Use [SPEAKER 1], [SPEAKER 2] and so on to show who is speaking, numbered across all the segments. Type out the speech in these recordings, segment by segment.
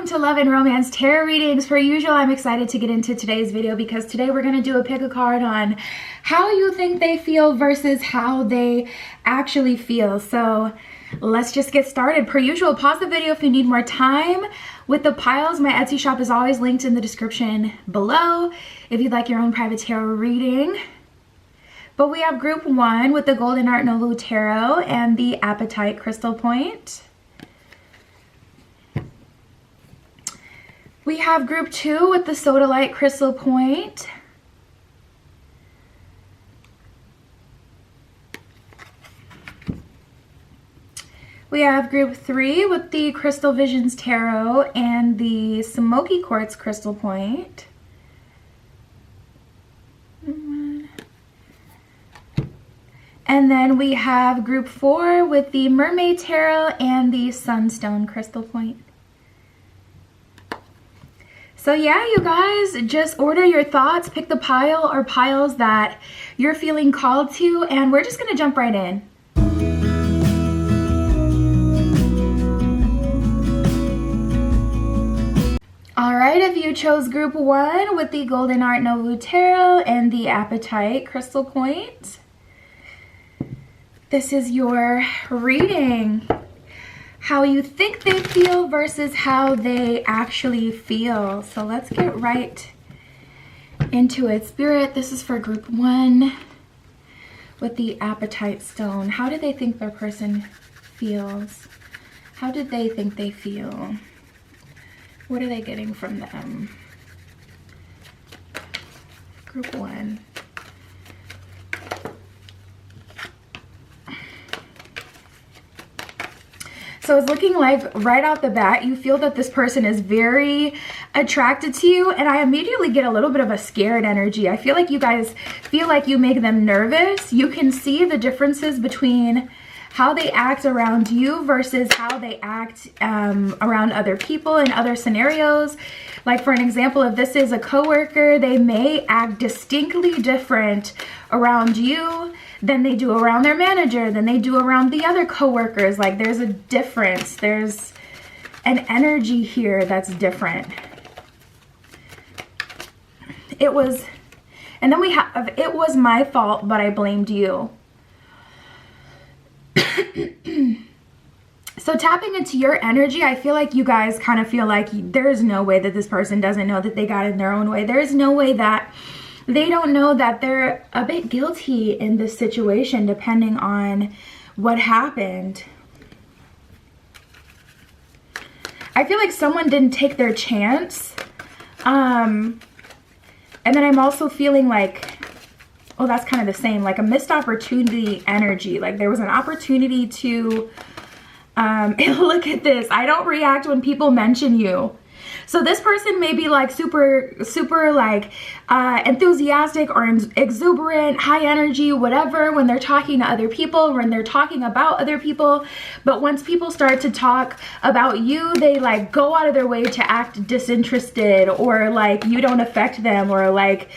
[SPEAKER 1] welcome to Love and Romance Tarot Readings. Per usual, I'm excited to get into today's video because today we're going to do a pick a card on how you think they feel versus how they actually feel. So let's just get started. Per usual, pause the video if you need more time with the piles. My Etsy shop is always linked in the description below if you'd like your own private tarot reading. But we have group 1 with the Golden Art Nouveau Tarot and the Apatite Crystal Point. We have group 2 with the Sodalite Crystal Point. We have group 3 with the Crystal Visions Tarot and the Smoky Quartz Crystal Point. And then we have group 4 with the Mermaid Tarot and the Sunstone Crystal Point. So yeah, you guys, just order your thoughts, pick the pile or piles that you're feeling called to, and we're just gonna jump right in. Alright, if you chose group 1 with the Golden Art Nouveau Tarot and the Apatite Crystal Point, this is your reading. How you think they feel versus how they actually feel. So let's get right into it. Spirit, this is for group 1 with the Apatite Stone. How do they think their person feels? How did they think they feel? What are they getting from them? Group 1. So it's looking like right off the bat, you feel that this person is very attracted to you, and I immediately get a little bit of a scared energy. I feel like you guys feel like you make them nervous. You can see the differences between how they act around you versus how they act around other people in other scenarios. Like for an example, if this is a coworker, they may act distinctly different around you than they do around their manager, than they do around the other coworkers. Like there's a difference. There's an energy here that's different. And then we have, it was my fault, but I blamed you. So tapping into your energy, I feel like you guys kind of feel like there's no way that this person doesn't know that they got in their own way. There is no way that they don't know that they're a bit guilty in this situation, depending on what happened. I feel like someone didn't take their chance. And then I'm also feeling like, oh, that's kind of the same, like a missed opportunity energy. Like there was an opportunity to, look at this. I don't react when people mention you. So this person may be like super like enthusiastic or exuberant, high energy, whatever, when they're talking to other people, when they're talking about other people. But once people start to talk about you, they like go out of their way to act disinterested, or like you don't affect them, or like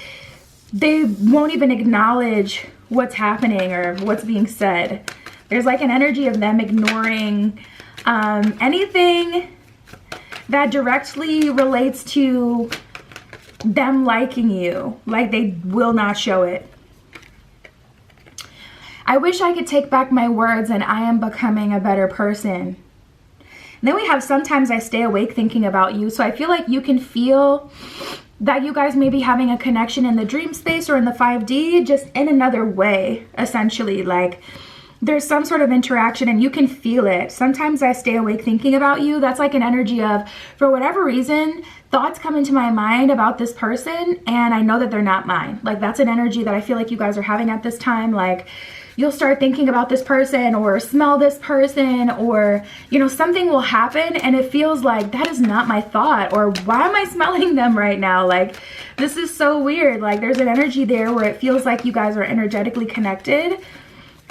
[SPEAKER 1] they won't even acknowledge what's happening or what's being said. There's like an energy of them ignoring anything that directly relates to them liking you. Like they will not show it. I wish I could take back my words, and I am becoming a better person. And then we have sometimes I stay awake thinking about you. So I feel like you can feel that you guys may be having a connection in the dream space or in the 5D, just in another way, essentially. Like there's some sort of interaction and you can feel it. Sometimes I stay awake thinking about you. That's like an energy of, for whatever reason, thoughts come into my mind about this person and I know that they're not mine. Like that's an energy that I feel like you guys are having at this time. Like you'll start thinking about this person or smell this person, or, you know, something will happen and it feels like that is not my thought, or why am I smelling them right now? Like this is so weird. Like there's an energy there where it feels like you guys are energetically connected,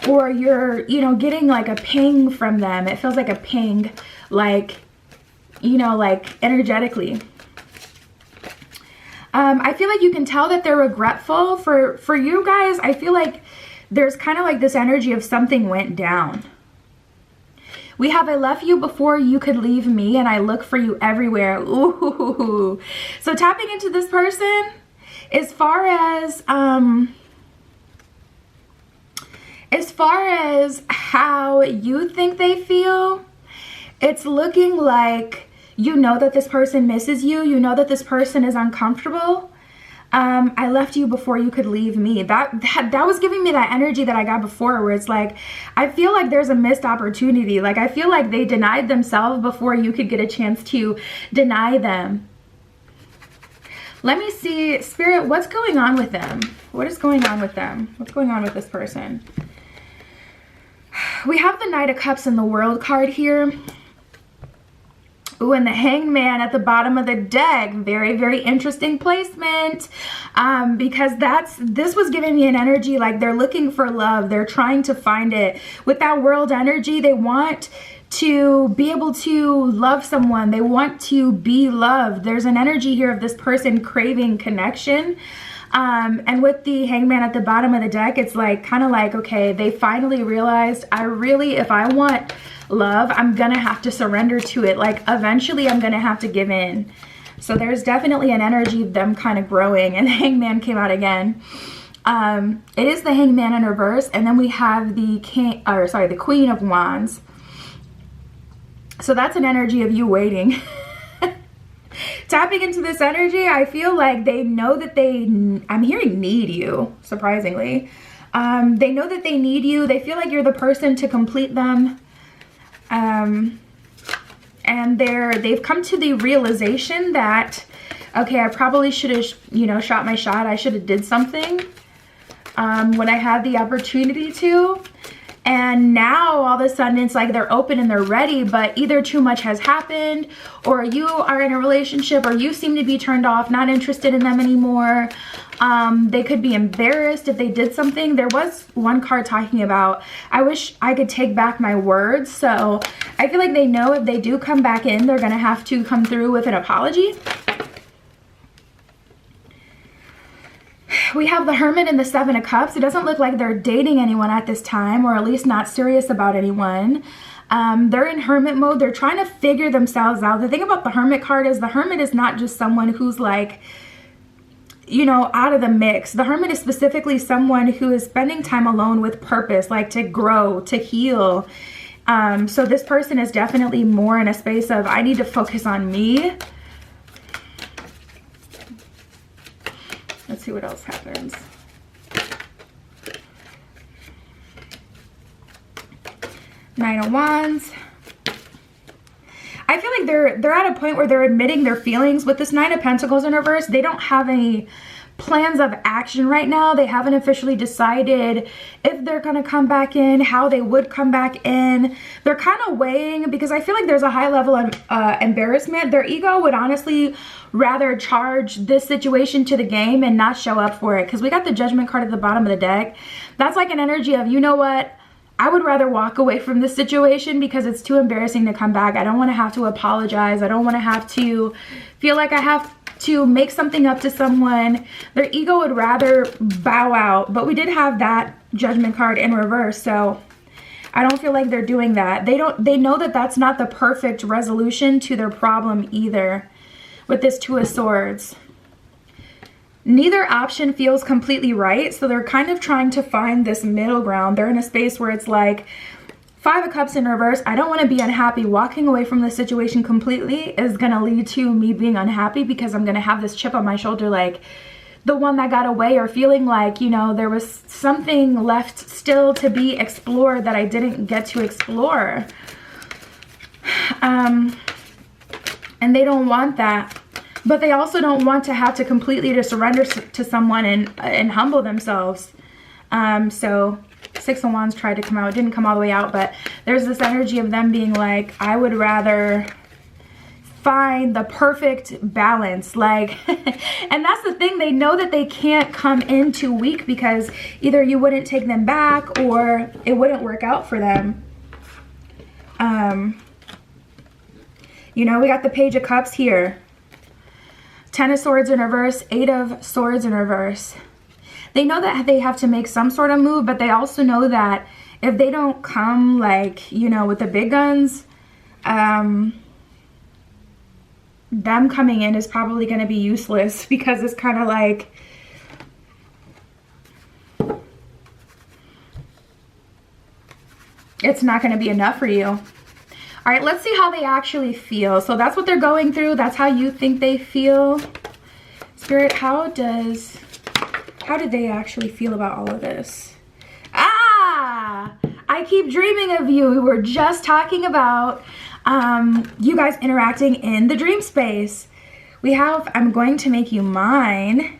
[SPEAKER 1] or you're, you know, getting like a ping from them. It feels like a ping, like, you know, like energetically. I feel like you can tell that they're regretful. For you guys, I feel like there's kind of like this energy of something went down. We have I left you before you could leave me, and I look for you everywhere. Ooh. So tapping into this person, as far as how you think they feel, it's looking like you know that this person misses you. You know that this person is uncomfortable. I left you before you could leave me. That was giving me that energy that I got before, where it's like, I feel like there's a missed opportunity. Like, I feel like they denied themselves before you could get a chance to deny them. Let me see, Spirit, what's going on with them? What is going on with them? What's going on with this person? We have the Knight of Cups and the World card here. Ooh, and the Hanged Man at the bottom of the deck. Very, very interesting placement. Because this was giving me an energy like they're looking for love. They're trying to find it. With that World energy, they want to be able to love someone. They want to be loved. There's an energy here of this person craving connection. And with the Hanged Man at the bottom of the deck, it's like, kind of like, okay, they finally realized, if I want love, I'm gonna have to surrender to it. Like, eventually I'm gonna have to give in. So there's definitely an energy of them kind of growing, and the Hanged Man came out again. It is the Hanged Man in reverse, and then we have the the Queen of Wands. So that's an energy of you waiting. Tapping into this energy, I feel like they know that I'm hearing need you, surprisingly. They know that they need you. They feel like you're the person to complete them. And they've come to the realization that, okay, I probably should have, shot my shot. I should have did something when I had the opportunity to. And now all of a sudden it's like they're open and they're ready, but either too much has happened, or you are in a relationship, or you seem to be turned off, not interested in them anymore. They could be embarrassed if they did something. There was one card talking about, I wish I could take back my words. So I feel like they know if they do come back in, they're gonna have to come through with an apology. We have the Hermit and the Seven of Cups. It doesn't look like they're dating anyone at this time, or at least not serious about anyone. They're in hermit mode. They're trying to figure themselves out. The thing about the Hermit card is the Hermit is not just someone who's like, out of the mix. The Hermit is specifically someone who is spending time alone with purpose, like to grow, to heal. So this person is definitely more in a space of, I need to focus on me. Let's see what else happens. Nine of Wands. I feel like they're at a point where they're admitting their feelings. With this Nine of Pentacles in reverse, they don't have any plans of action right now. They haven't officially decided if they're going to come back in, how they would come back in. They're kind of weighing, because I feel like there's a high level of embarrassment. Their ego would honestly rather charge this situation to the game and not show up for it, because we got the Judgment card at the bottom of the deck. That's like an energy of, you know what, I would rather walk away from this situation because it's too embarrassing to come back. I don't want to have to apologize. I don't want to have to feel like I have to make something up to someone. Their ego would rather bow out. But we did have that Judgment card in reverse, so I don't feel like they're doing that. They know that that's not the perfect resolution to their problem either. With this Two of Swords, neither option feels completely right, so they're kind of trying to find this middle ground. They're in a space where it's like, Five of Cups in reverse, I don't want to be unhappy. Walking away from the situation completely is going to lead to me being unhappy, because I'm going to have this chip on my shoulder, like the one that got away, or feeling like, there was something left still to be explored that I didn't get to explore. And they don't want that. But they also don't want to have to completely just surrender to someone and humble themselves. So Six of Wands tried to come out. It didn't come all the way out, but there's this energy of them being like, I would rather find the perfect balance. Like, and that's the thing. They know that they can't come in too weak, because either you wouldn't take them back or it wouldn't work out for them. We got the Page of Cups here. Ten of Swords in reverse, Eight of Swords in reverse. They know that they have to make some sort of move, but they also know that if they don't come, like, you know, with the big guns, them coming in is probably going to be useless, because it's kind of like, it's not going to be enough for you. All right, let's see how they actually feel. So that's what they're going through. That's how you think they feel. Spirit, how did they actually feel about all of this? Ah, I keep dreaming of you. We were just talking about you guys interacting in the dream space. We have, I'm going to make you mine.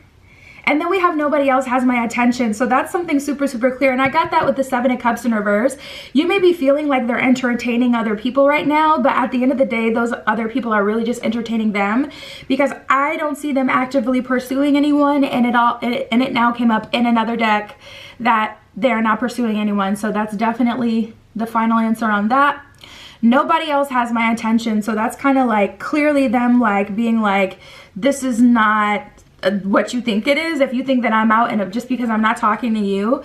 [SPEAKER 1] And then we have nobody else has my attention. So that's something super, super clear. And I got that with the 7 of Cups in reverse. You may be feeling like they're entertaining other people right now, but at the end of the day, those other people are really just entertaining them, because I don't see them actively pursuing anyone. And it now came up in another deck that they're not pursuing anyone. So that's definitely the final answer on that. Nobody else has my attention. So that's kind of like clearly them like being like, this is not what you think it is. If you think that I'm out and just because I'm not talking to you,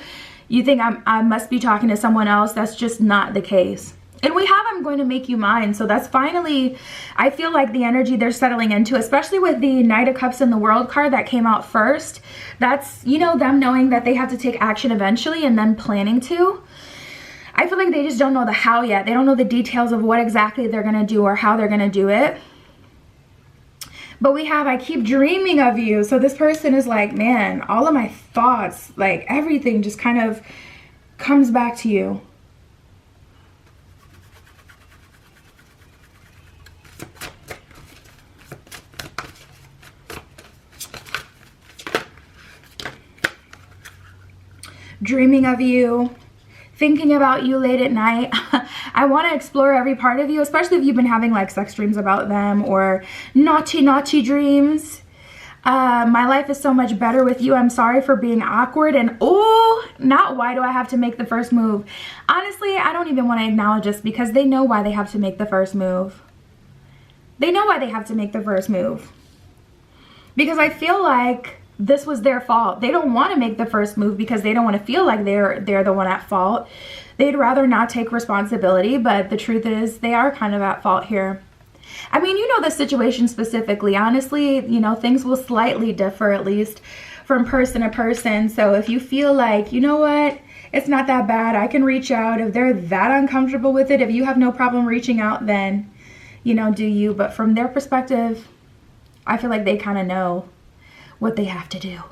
[SPEAKER 1] you think I must be talking to someone else, that's just not the case. And we have, I'm going to make you mine. So that's finally, I feel like the energy they're settling into, especially with the Knight of Cups in the World card that came out first. That's, you know, them knowing that they have to take action eventually and then planning to. I feel like they just don't know the how yet. They don't know the details of what exactly they're going to do or how they're going to do it. But we have, I keep dreaming of you. So this person is like, man, all of my thoughts, like everything just kind of comes back to you. Dreaming of you, thinking about you late at night. I want to explore every part of you, especially if you've been having like sex dreams about them or naughty dreams. My life is so much better with you. I'm sorry for being awkward. And oh, not why do I have to make the first move? Honestly, I don't even want to acknowledge this, because they know why they have to make the first move. They know why they have to make the first move. Because I feel like this was their fault. They don't want to make the first move because they don't want to feel like they're the one at fault. They'd rather not take responsibility, but the truth is they are kind of at fault here. I mean, you know the situation specifically. Honestly, you know, things will slightly differ, at least from person to person. So if you feel like, you know what, it's not that bad, I can reach out. If they're that uncomfortable with it, if you have no problem reaching out, then, you know, do you. But from their perspective, I feel like they kind of know what they have to do.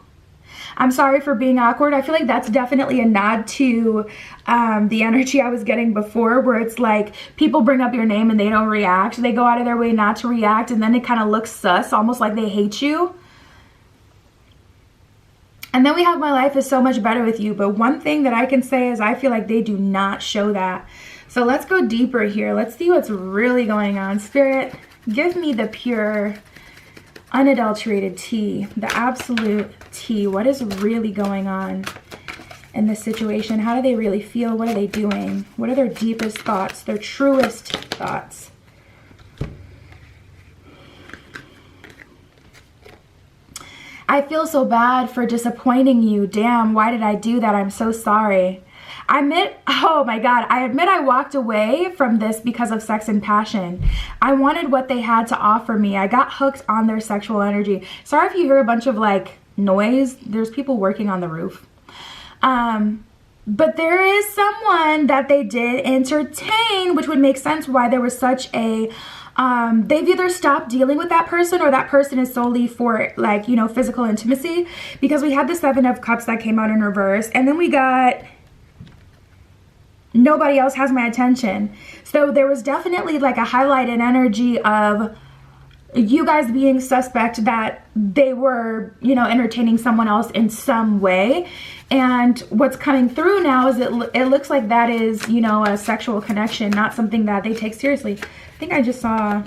[SPEAKER 1] I'm sorry for being awkward. I feel like that's definitely a nod to the energy I was getting before, where it's like people bring up your name and they don't react. They go out of their way not to react, and then it kind of looks sus, almost like they hate you. And then we have my life is so much better with you. But one thing that I can say is I feel like they do not show that. So let's go deeper here. Let's see what's really going on. Spirit, give me the pure, unadulterated tea, the absolute tea. What is really going on in this situation? How do they really feel? What are they doing? What are their deepest thoughts, their truest thoughts? I feel so bad for disappointing you. Damn, why did I do that? I'm so sorry. I admit, oh my God, I admit I walked away from this because of sex and passion. I wanted what they had to offer me. I got hooked on their sexual energy. Sorry if you hear a bunch of like noise. There's people working on the roof. But there is someone that they did entertain, which would make sense why there was such a, they've either stopped dealing with that person or that person is solely for like, you know, physical intimacy, because we had the 7 of Cups that came out in reverse, and then we got nobody else has my attention. So there was definitely like a highlighted energy of you guys being suspect that they were, you know, entertaining someone else in some way. And what's coming through now is it looks like that is, you know, a sexual connection, not something that they take seriously. I think I just saw,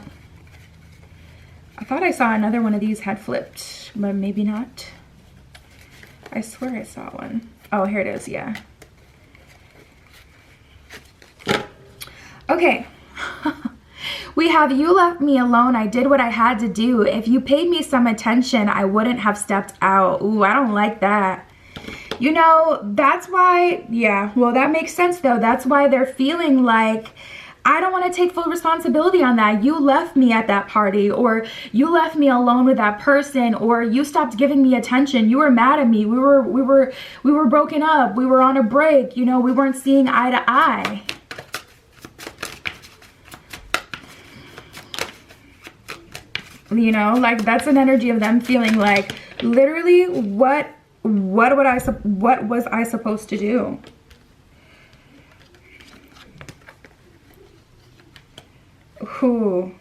[SPEAKER 1] I thought I saw another one of these had flipped, but maybe not. I swear I saw one. Oh, here it is, yeah. Okay. We have you left me alone. I did what I had to do. If you paid me some attention, I wouldn't have stepped out. Ooh, I don't like that. You know, that's why, yeah, well, that makes sense though. That's why they're feeling like, I don't want to take full responsibility on that. You left me at that party, or you left me alone with that person, or you stopped giving me attention. You were mad at me. We were broken up. We were on a break. You know, we weren't seeing eye to eye. You know, like that's an energy of them feeling like, literally, what was I supposed to do? Ooh.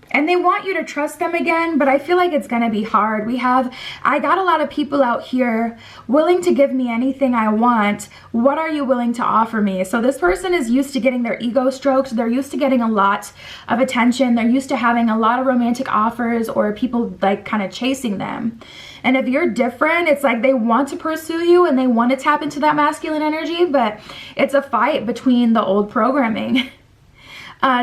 [SPEAKER 1] And they want you to trust them again, but I feel like it's gonna be hard. I got a lot of people out here willing to give me anything I want. What are you willing to offer me? So this person is used to getting their ego stroked. They're used to getting a lot of attention. They're used to having a lot of romantic offers or people like kind of chasing them. And if you're different, it's like they want to pursue you and they want to tap into that masculine energy, but it's a fight between the old programming.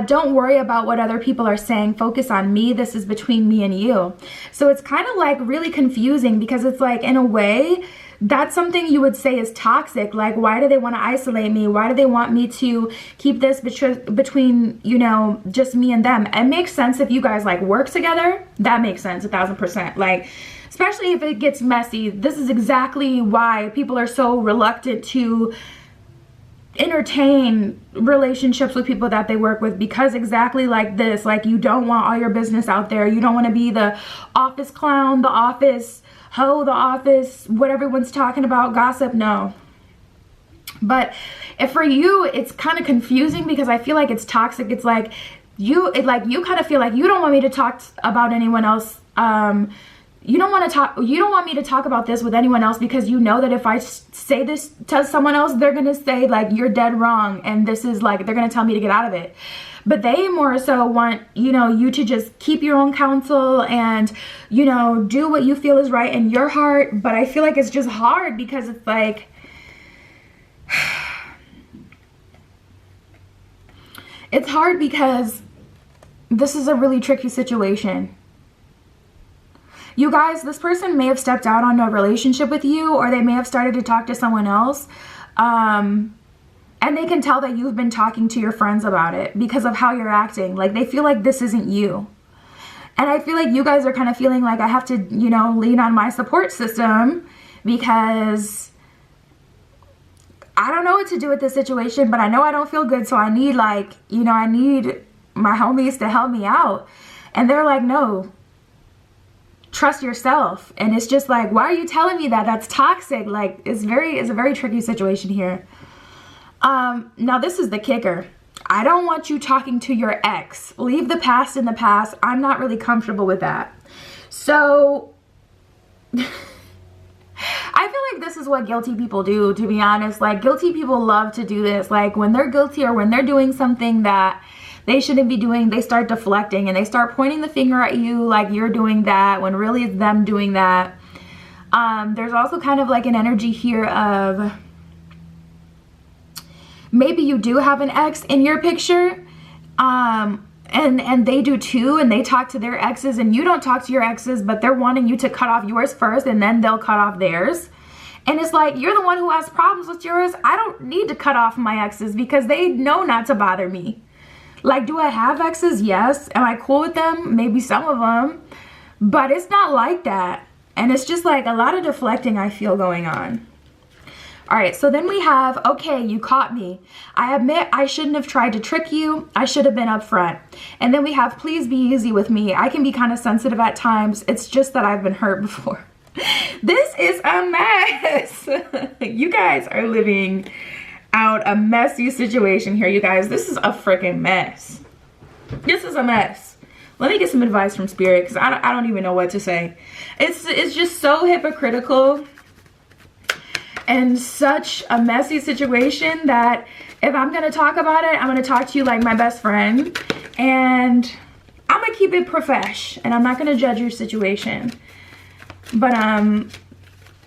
[SPEAKER 1] Don't worry about what other people are saying. Focus on me. This is between me and you. So it's kind of like really confusing because it's like, in a way, that's something you would say is toxic. Like, why do they want to isolate me? Why do they want me to keep this between, you know, just me and them? It makes sense if you guys like work together. That makes sense 1000%. Like, especially if it gets messy. This is exactly why people are so reluctant to entertain relationships with people that they work with, because exactly like this, like you don't want all your business out there. You don't want to be the office clown, the office hoe, the office what everyone's talking about, gossip. No. But if for you it's kind of confusing because I feel like it's toxic. It's like you kind of feel like you don't want me to talk about anyone else. You don't want me to talk about this with anyone else because you know that if I say this to someone else, they're going to say like, you're dead wrong. And this is like, they're going to tell me to get out of it. But they more so want, you know, you to just keep your own counsel and, you know, do what you feel is right in your heart. But I feel like it's just hard because it's like, it's hard because this is a really tricky situation. You guys, this person may have stepped out on a relationship with you, or they may have started to talk to someone else. And they can tell that you've been talking to your friends about it because of how you're acting. Like, they feel like this isn't you. And I feel like you guys are kind of feeling like I have to, you know, lean on my support system because I don't know what to do with this situation, but I know I don't feel good. So I need, like, you know, I need my homies to help me out. And they're like, no. Trust yourself. And it's just like, why are you telling me that? That's toxic. Like, it's a very tricky situation here. Now this is the kicker. I don't want you talking to your ex. Leave the past in the past. I'm not really comfortable with that. So I feel like this is what guilty people do, to be honest. Like, guilty people love to do this. Like, when they're guilty or when they're doing something that they shouldn't be doing, they start deflecting and they start pointing the finger at you like you're doing that when really it's them doing that. There's also kind of like an energy here of maybe you do have an ex in your picture, and they do too, and they talk to their exes and you don't talk to your exes, but they're wanting you to cut off yours first and then they'll cut off theirs. And it's like, you're the one who has problems with yours. I don't need to cut off my exes because they know not to bother me. Like, do I have exes? Yes. Am I cool with them? Maybe some of them. But it's not like that. And it's just like a lot of deflecting I feel going on. All right, so then we have, okay, you caught me. I admit I shouldn't have tried to trick you. I should have been upfront. And then we have, please be easy with me. I can be kind of sensitive at times. It's just that I've been hurt before. This is a mess. You guys are living out a messy situation here, you guys. This is a freaking mess. This is a mess. Let me get some advice from Spirit because I don't even know what to say. It's just so hypocritical and such a messy situation that if I'm gonna talk about it, I'm gonna talk to you like my best friend, and I'm gonna keep it profesh, and I'm not gonna judge your situation. But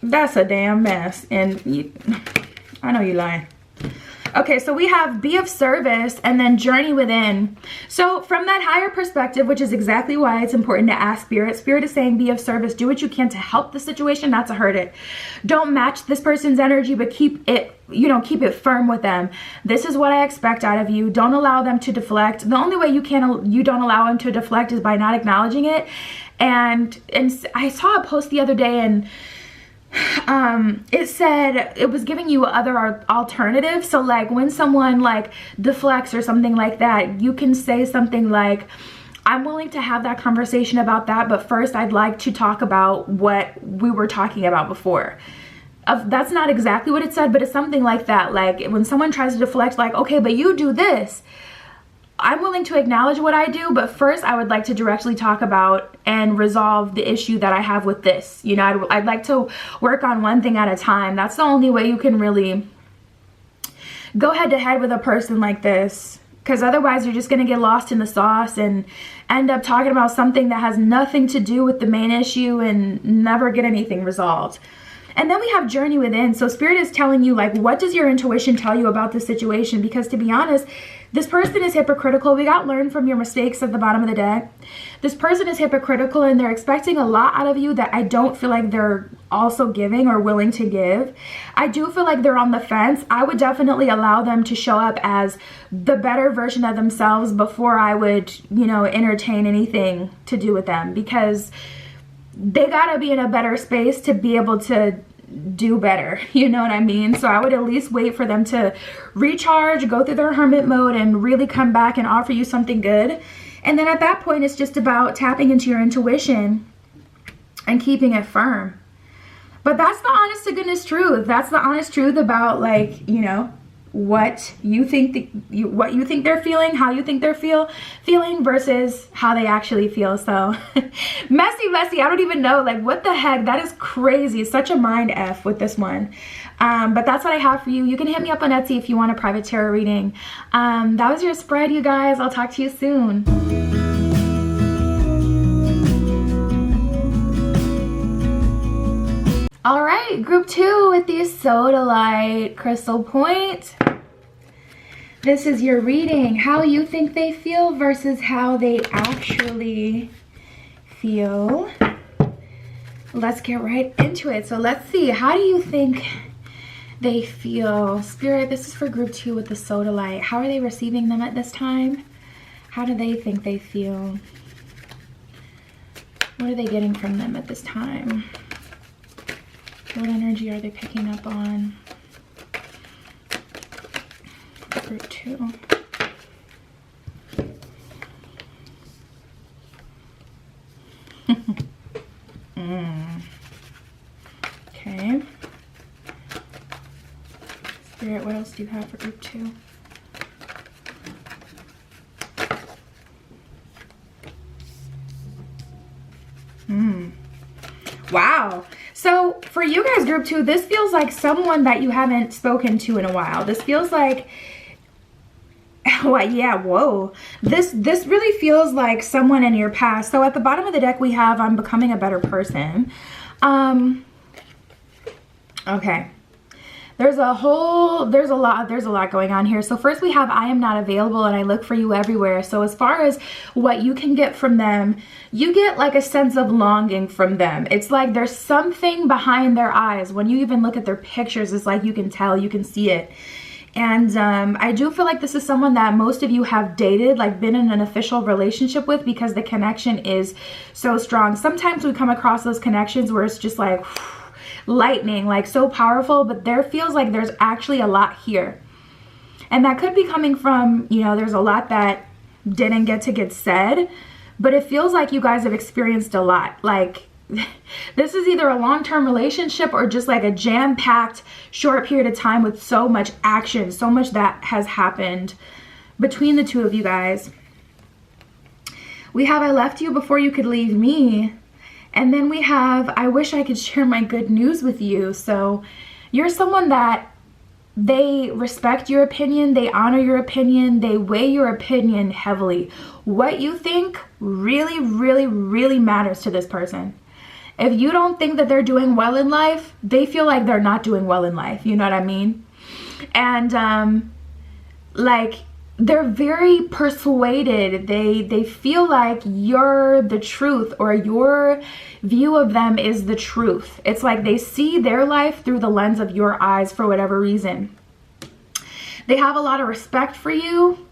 [SPEAKER 1] that's a damn mess, and I know you lying. Okay, so we have be of service and then journey within. So from that higher perspective, which is exactly why it's important to ask Spirit. Spirit is saying be of service. Do what you can to help the situation, not to hurt it. Don't match this person's energy, but keep it, you know, keep it firm with them. This is what I expect out of you. Don't allow them to deflect. The only way you don't allow them to deflect is by not acknowledging it. And I saw a post the other day, and it said it was giving you other alternatives. So like when someone like deflects or something like that, you can say something like, I'm willing to have that conversation about that, but first I'd like to talk about what we were talking about before. That's not exactly what it said, but it's something like that. Like when someone tries to deflect, like, okay, but you do this, I'm willing to acknowledge what I do, but first I would like to directly talk about and resolve the issue that I have with this. You know, I'd like to work on one thing at a time. That's the only way you can really go head to head with a person like this, because otherwise you're just going to get lost in the sauce and end up talking about something that has nothing to do with the main issue and never get anything resolved. And then we have journey within. So Spirit is telling you, like, what does your intuition tell you about the situation? Because to be honest, this person is hypocritical. We got learn from your mistakes at the bottom of the deck. This person is hypocritical and they're expecting a lot out of you that I don't feel like they're also giving or willing to give. I do feel like they're on the fence. I would definitely allow them to show up as the better version of themselves before I would, you know, entertain anything to do with them, because they gotta be in a better space to be able to do better, you know what I mean? So I would at least wait for them to recharge, go through their hermit mode, and really come back and offer you something good. And then at that point, it's just about tapping into your intuition and keeping it firm. But that's the honest to goodness truth. That's the honest truth about, like, you know, what you think what you think they're feeling, how you think they're feeling versus how they actually feel. So messy, I don't even know, like, what the heck, that is crazy. It's such a mind F with this one. But that's what I have for you. You can hit me up on Etsy if you want a private tarot reading. That was your spread, you guys. I'll talk to you soon. All right, group 2 with the Sodalite Crystal Point. This is your reading. How you think they feel versus how they actually feel. Let's get right into it. So let's see. How do you think they feel? Spirit, this is for group 2 with the Sodalite. How are they receiving them at this time? How do they think they feel? What are they getting from them at this time? What energy are they picking up on? Group 2. Okay. Spirit, what else do you have for group 2? Wow. So for you guys, group 2, this feels like someone that you haven't spoken to in a while. This feels like, yeah, whoa. This really feels like someone in your past. So at the bottom of the deck we have, I'm becoming a better person. Okay. There's a lot going on here. So first we have, I am not available and I look for you everywhere. So as far as what you can get from them, you get like a sense of longing from them. It's like there's something behind their eyes. When you even look at their pictures, it's like you can tell, you can see it. And I do feel like this is someone that most of you have dated, like been in an official relationship with, because the connection is so strong. Sometimes we come across those connections where it's just like lightning, like so powerful, but there feels like there's actually a lot here. And that could be coming from, you know, there's a lot that didn't get said, but it feels like you guys have experienced a lot. Like this is either a long-term relationship or just like a jam-packed short period of time with so much action, so much that has happened between the two of you guys. We have, I left you before you could leave me. And then we have, I wish I could share my good news with you. So you're someone that they respect your opinion, they honor your opinion, they weigh your opinion heavily. What you think really, really, really matters to this person. If you don't think that they're doing well in life, they feel like they're not doing well in life. You know what I mean? And like they're very persuaded. They feel like you're the truth, or your view of them is the truth. It's like they see their life through the lens of your eyes for whatever reason. They have a lot of respect for you.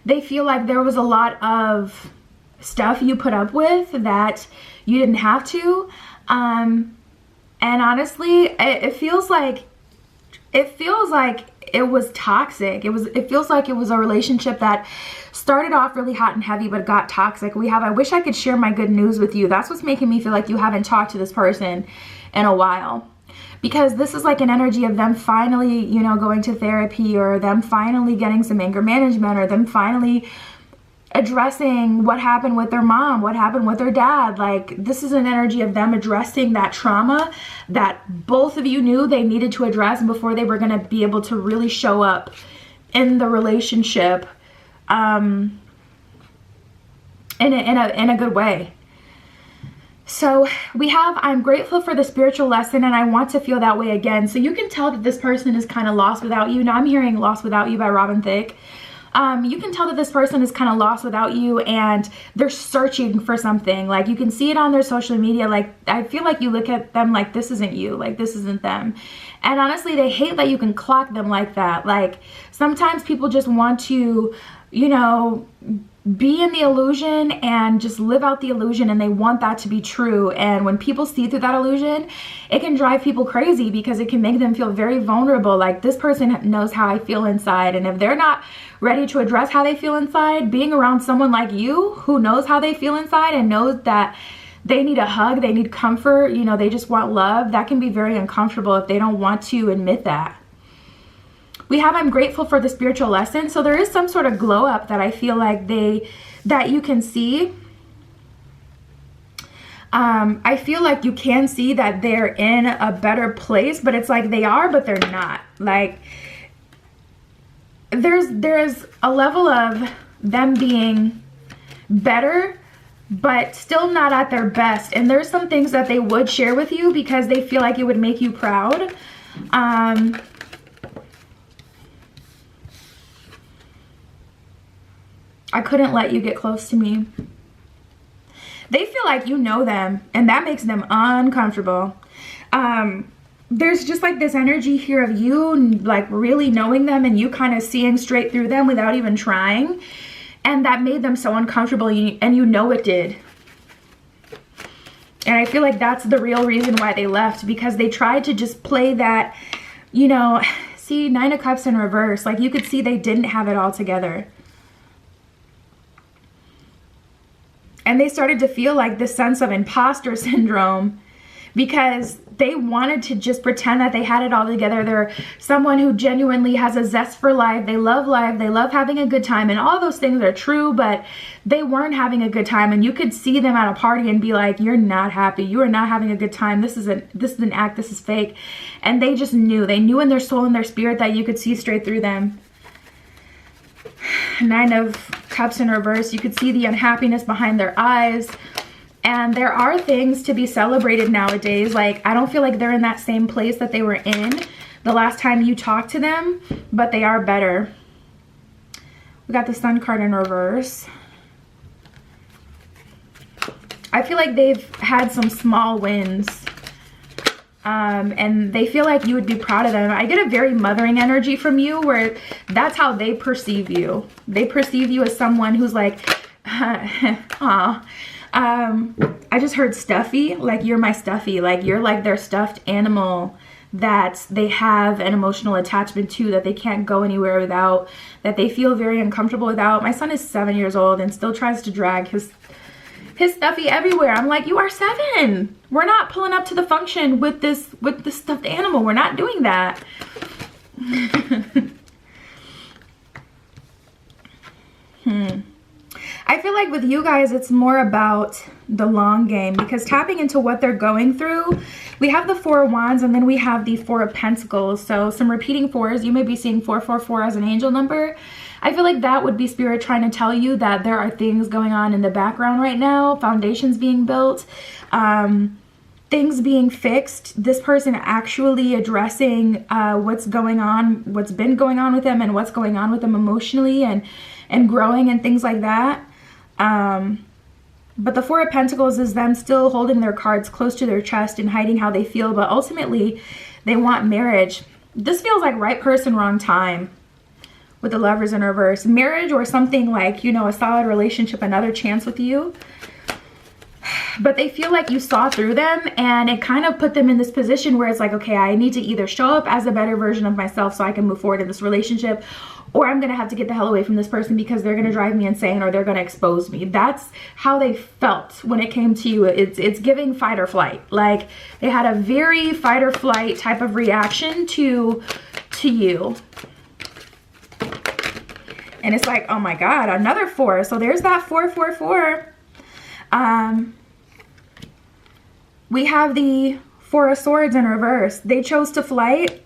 [SPEAKER 1] They feel like there was a lot of stuff you put up with that you didn't have to. And honestly, it feels like it was toxic. It feels like it was a relationship that started off really hot and heavy but got toxic. I wish I could share my good news with you. That's what's making me feel like you haven't talked to this person in a while. Because this is like an energy of them finally, you know, going to therapy, or them finally getting some anger management, or them finally addressing what happened with their mom, what happened with their dad. Like, this is an energy of them addressing that trauma that both of you knew they needed to address before they were going to be able to really show up in the relationship in a good way. So we have, I'm grateful for the spiritual lesson, and I want to feel that way again. So you can tell that this person is kind of lost without you. Now I'm hearing Lost Without You by Robin Thicke. You can tell that this person is kind of lost without you, and they're searching for something. Like, you can see it on their social media. Like, I feel like you look at them like, this isn't you, like this isn't them. And honestly, they hate that you can clock them like that. Like, sometimes people just want to, you know, be in the illusion and just live out the illusion, and they want that to be true. And when people see through that illusion, it can drive people crazy because it can make them feel very vulnerable. Like, this person knows how I feel inside, and if they're not ready to address how they feel inside, being around someone like you who knows how they feel inside and knows that they need a hug, they need comfort, you know, they just want love, that can be very uncomfortable if they don't want to admit that. We have, I'm grateful for the spiritual lesson. So there is some sort of glow up that I feel like that you can see. I feel like you can see that they're in a better place, but it's like they are, but they're not. Like, there's a level of them being better, but still not at their best. And there's some things that they would share with you because they feel like it would make you proud. I couldn't let you get close to me. They feel like you know them, and that makes them uncomfortable. There's just like this energy here of you like really knowing them, and you kind of seeing straight through them without even trying. And that made them so uncomfortable, and you know it did. And I feel like that's the real reason why they left, because they tried to just play that, you know, see, Nine of Cups in reverse. Like, you could see they didn't have it all together. And they started to feel like this sense of imposter syndrome because they wanted to just pretend that they had it all together. They're someone who genuinely has a zest for life. They love having a good time, and all those things are true, but they weren't having a good time. And you could see them at a party and be like, you're not happy. You are not having a good time. This is an act. This is fake. And they just knew. They knew in their soul and their spirit that you could see straight through them. Nine of Cups in reverse. You could see the unhappiness behind their eyes. And there are things to be celebrated nowadays. Like, I don't feel like they're in that same place that they were in the last time you talked to them, but they are better. We got the Sun card in reverse. I feel like they've had some small wins. And they feel like you would be proud of them. I get a very mothering energy from you, where that's how they perceive you. They perceive you as someone who's like, aw. I just heard stuffy, like you're my stuffy, like you're like their stuffed animal that they have an emotional attachment to, that they can't go anywhere without, that they feel very uncomfortable without. My son is 7 years old and still tries to drag his stuffy everywhere. I'm like, you are 7. We're not pulling up to the function with this stuffed animal. We're not doing that. I feel like with you guys, it's more about the long game, because tapping into what they're going through, we have the Four of Wands and then we have the Four of Pentacles. So some repeating fours. You may be seeing 444 as an angel number. I feel like that would be Spirit trying to tell you that there are things going on in the background right now, foundations being built. things being fixed, this person actually addressing what's going on, what's been going on with them, and what's going on with them emotionally, and growing and things like that. But the Four of Pentacles is them still holding their cards close to their chest and hiding how they feel, but ultimately they want marriage. This feels like right person, wrong time with the Lovers in reverse. Marriage or something like, you know, a solid relationship, another chance with you. But they feel like you saw through them, and it kind of put them in this position where it's like, okay, I need to either show up as a better version of myself so I can move forward in this relationship, or I'm going to have to get the hell away from this person because they're going to drive me insane or they're going to expose me. That's how they felt when it came to you. It's giving fight or flight. Like they had a very fight or flight type of reaction to you. And it's like, oh my God, another 4. So there's that 444. We have the Four of Swords in reverse. They chose to flight.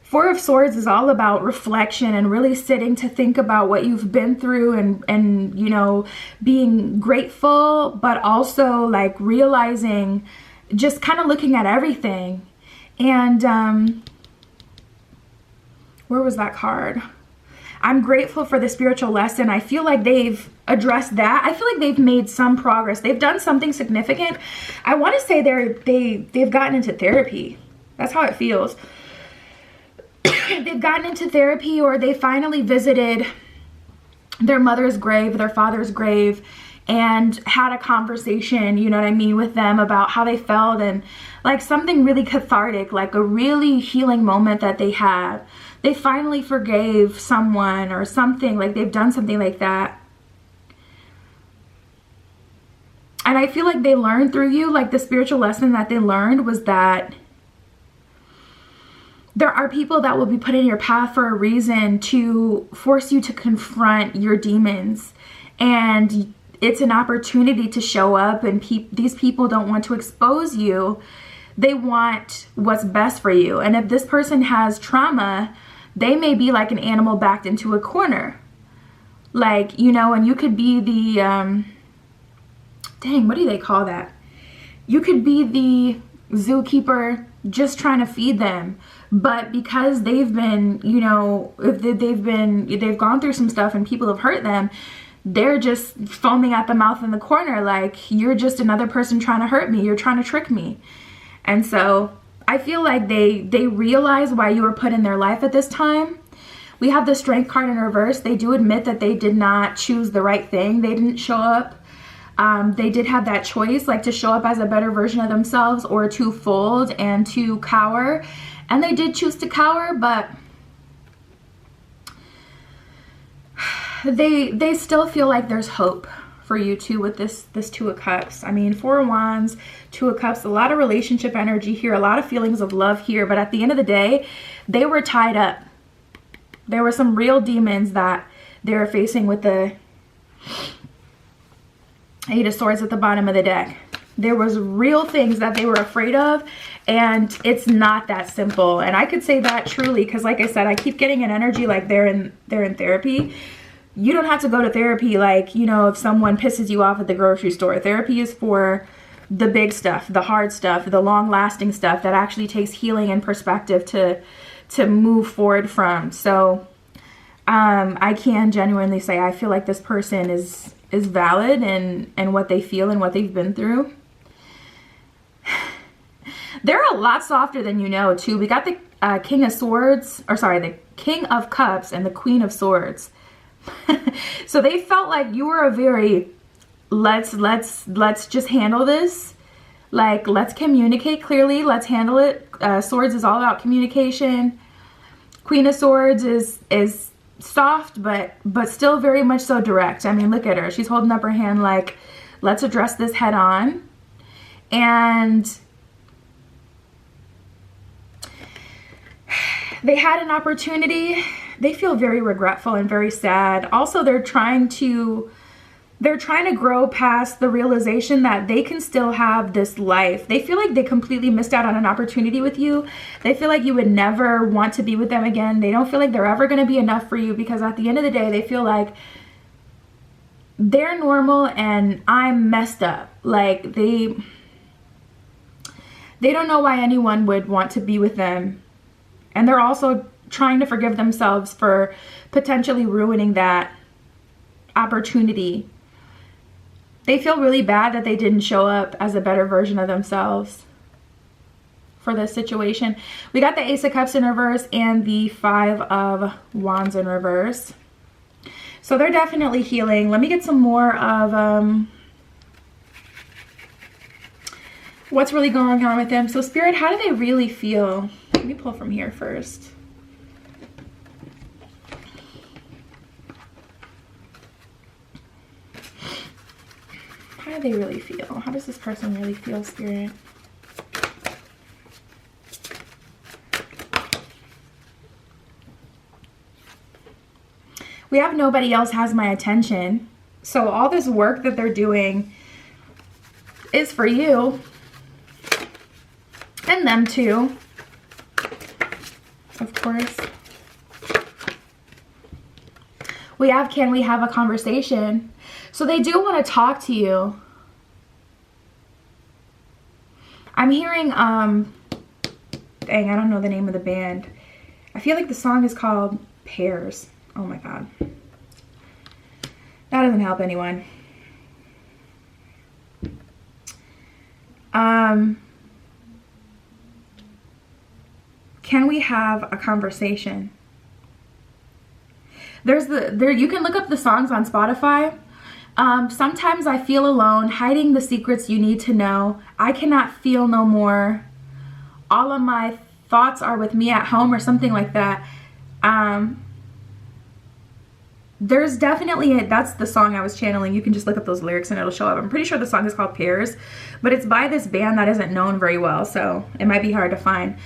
[SPEAKER 1] Four of Swords is all about reflection and really sitting to think about what you've been through, and you know, being grateful, but also like realizing, just kind of looking at everything. And where was that card? I'm grateful for the spiritual lesson. I feel like they've addressed that. I feel like they've made some progress. They've done something significant. I want to say they've gotten into therapy. That's how it feels. They've gotten into therapy, or they finally visited their mother's grave, their father's grave, and had a conversation, you know what I mean, with them about how they felt, and like something really cathartic, like a really healing moment that they had. They finally forgave someone or something, like they've done something like that. And I feel like they learned through you, like the spiritual lesson that they learned was that there are people that will be put in your path for a reason to force you to confront your demons. And it's an opportunity to show up, and these people don't want to expose you. They want what's best for you. And if this person has trauma, they may be like an animal backed into a corner. Like, you know, and you could be the, dang, what do they call that? You could be the zookeeper just trying to feed them. But because they've been, you know, they've gone through some stuff and people have hurt them, they're just foaming at the mouth in the corner. Like, you're just another person trying to hurt me. You're trying to trick me. And so I feel like they realize why you were put in their life at this time. We have the Strength card in reverse. They do admit that they did not choose the right thing. They didn't show up. They did have that choice, like to show up as a better version of themselves or to fold and to cower. And they did choose to cower, but they still feel like there's hope for you too with this Two of Cups. I mean, Four of Wands, Two of Cups, a lot of relationship energy here, a lot of feelings of love here. But at the end of the day, they were tied up. There were some real demons that they were facing with the Eight of Swords at the bottom of the deck. There was real things that they were afraid of, and it's not that simple. And I could say that truly because, like I said, I keep getting an energy like they're in therapy. You don't have to go to therapy like, you know, if someone pisses you off at the grocery store. Therapy is for the big stuff, the hard stuff, the long-lasting stuff that actually takes healing and perspective to move forward from. So I can genuinely say I feel like this person is valid in what they feel and what they've been through. They're a lot softer than you know, too. We got the King of Swords, or sorry, the King of Cups and the Queen of Swords. So they felt like you were a very, let's just handle this. Like, let's communicate clearly. Let's handle it. Swords is all about communication. Queen of Swords is soft, but still very much so direct. I mean, look at her. She's holding up her hand like, let's address this head on. And they had an opportunity. They feel very regretful and very sad. Also, they're trying to grow past the realization that they can still have this life. They feel like they completely missed out on an opportunity with you. They feel like you would never want to be with them again. They don't feel like they're ever going to be enough for you because at the end of the day, they feel like they're normal and I'm messed up. Like They don't know why anyone would want to be with them. And they're also trying to forgive themselves for potentially ruining that opportunity. They feel really bad that they didn't show up as a better version of themselves for this situation. We got the Ace of Cups in reverse and the Five of Wands in reverse. So they're definitely healing. Let me get some more of what's really going on with them. So Spirit, how do they really feel? Let me pull from here first. How do they really feel? How does this person really feel, Spirit? We have nobody else has my attention. So all this work that they're doing is for you. And them too. Of course. We have, can we have a conversation? So they do want to talk to you. I'm hearing, dang, I don't know the name of the band. I feel like the song is called Pears. Oh my God. That doesn't help anyone. Can we have a conversation? You can look up the songs on Spotify. Sometimes I feel alone, hiding the secrets you need to know. I cannot feel no more. All of my thoughts are with me at home, or something like that. There's definitely that's the song I was channeling. You can just look up those lyrics and it'll show up. I'm pretty sure the song is called Pears, but it's by this band that isn't known very well, so it might be hard to find.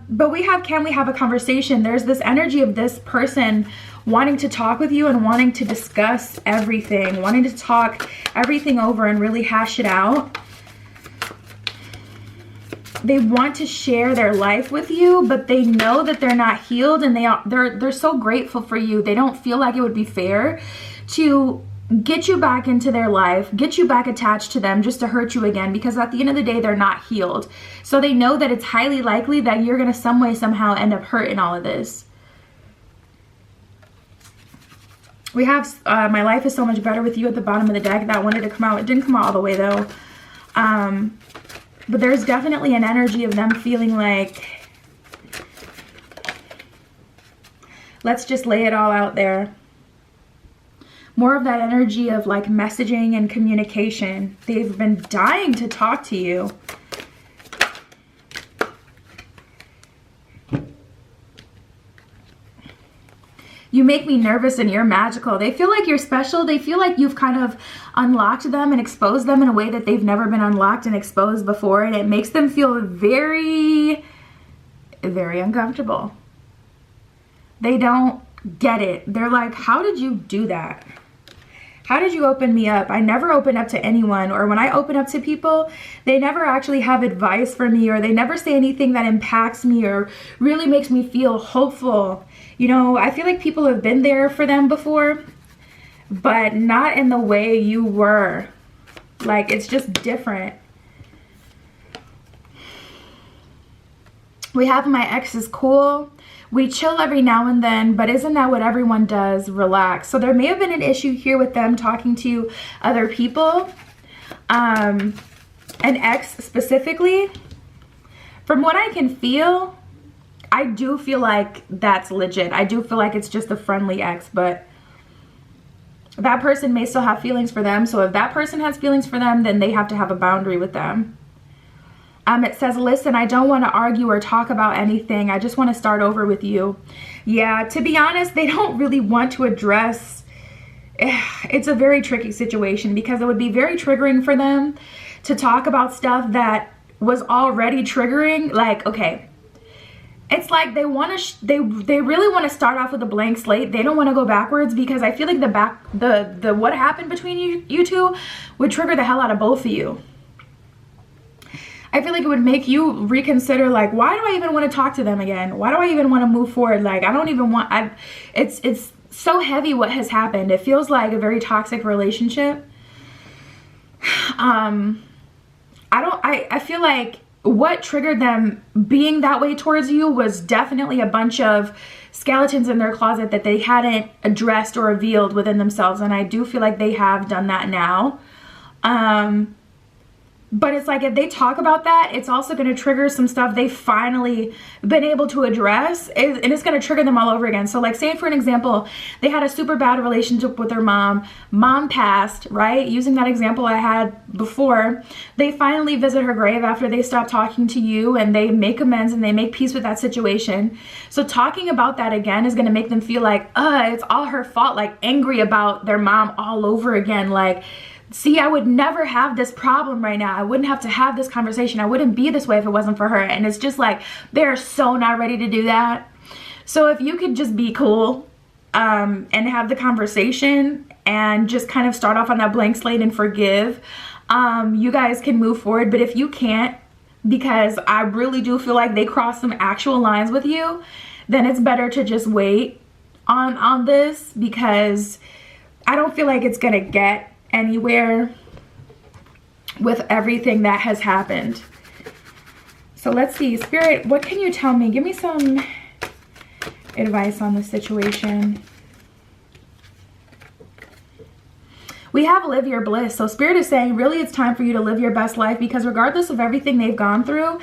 [SPEAKER 1] But we have, can we have a conversation? There's this energy of this person wanting to talk with you and wanting to discuss everything, wanting to talk everything over and really hash it out. They want to share their life with you, but they know that they're not healed, and they're so grateful for you. They don't feel like it would be fair to get you back into their life, get you back attached to them just to hurt you again, because at the end of the day, they're not healed. So they know that it's highly likely that you're going to some way, somehow end up hurt in all of this. We have my life is so much better with you at the bottom of the deck. That wanted to come out. It didn't come out all the way though. But there's definitely an energy of them feeling like, let's just lay it all out there. More of that energy of like messaging and communication. They've been dying to talk to you. You make me nervous and you're magical. They feel like you're special. They feel like you've kind of unlocked them and exposed them in a way that they've never been unlocked and exposed before. And it makes them feel very, very uncomfortable. They don't get it. They're like, how did you do that? How did you open me up? I never open up to anyone. Or when I open up to people, they never actually have advice for me, or they never say anything that impacts me or really makes me feel hopeful. You know, I feel like people have been there for them before, but not in the way you were. Like, it's just different. We have my ex is cool. We chill every now and then, but isn't that what everyone does? Relax. So there may have been an issue here with them talking to other people. An ex specifically. From what I can feel, I do feel like that's legit. I do feel like it's just a friendly ex, but that person may still have feelings for them. So if that person has feelings for them, then they have to have a boundary with them. It says, listen, I don't want to argue or talk about anything. I just want to start over with you. Yeah, to be honest, they don't really want to address. It's a very tricky situation because it would be very triggering for them to talk about stuff that was already triggering. Like, okay, it's like they want to, they really want to start off with a blank slate. They don't want to go backwards because I feel like the what happened between you two would trigger the hell out of both of you. I feel like it would make you reconsider, like, why do I even want to talk to them again? Why do I even want to move forward? Like, I don't even want, it's so heavy what has happened. It feels like a very toxic relationship. I feel like what triggered them being that way towards you was definitely a bunch of skeletons in their closet that they hadn't addressed or revealed within themselves. And I do feel like they have done that now. But it's like, if they talk about that, it's also going to trigger some stuff they've finally been able to address, and it's going to trigger them all over again. So like, say for an example, they had a super bad relationship with their mom. Mom passed, right? Using that example I had before, they finally visit her grave after they stop talking to you, and they make amends and they make peace with that situation. So talking about that again is going to make them feel like, it's all her fault, like angry about their mom all over again. Like, see, I would never have this problem right now. I wouldn't have to have this conversation. I wouldn't be this way if it wasn't for her. And it's just like, they're so not ready to do that. So if you could just be cool and have the conversation and just kind of start off on that blank slate and forgive, you guys can move forward. But if you can't, because I really do feel like they crossed some actual lines with you, then it's better to just wait on this, because I don't feel like it's going to get anywhere with everything that has happened. So let's see, Spirit, what can you tell me? Give me some advice on the situation. We have live your bliss. So Spirit is saying, really, it's time for you to live your best life, because regardless of everything they've gone through,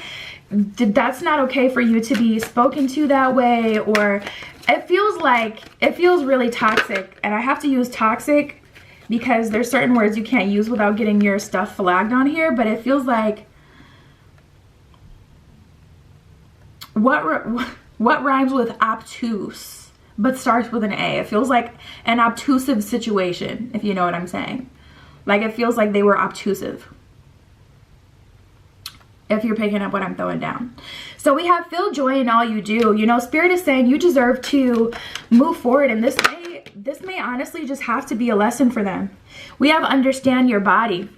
[SPEAKER 1] that's not okay for you to be spoken to that way, or it feels really toxic. And I have to use toxic because there's certain words you can't use without getting your stuff flagged on here, but it feels like what rhymes with obtuse but starts with an A? It feels like an obtrusive situation, if you know what I'm saying. Like, it feels like they were obtrusive, if you're picking up what I'm throwing down. So we have feel joy in all you do. You know, Spirit is saying you deserve to move forward, and this may honestly just have to be a lesson for them. We have understand your body.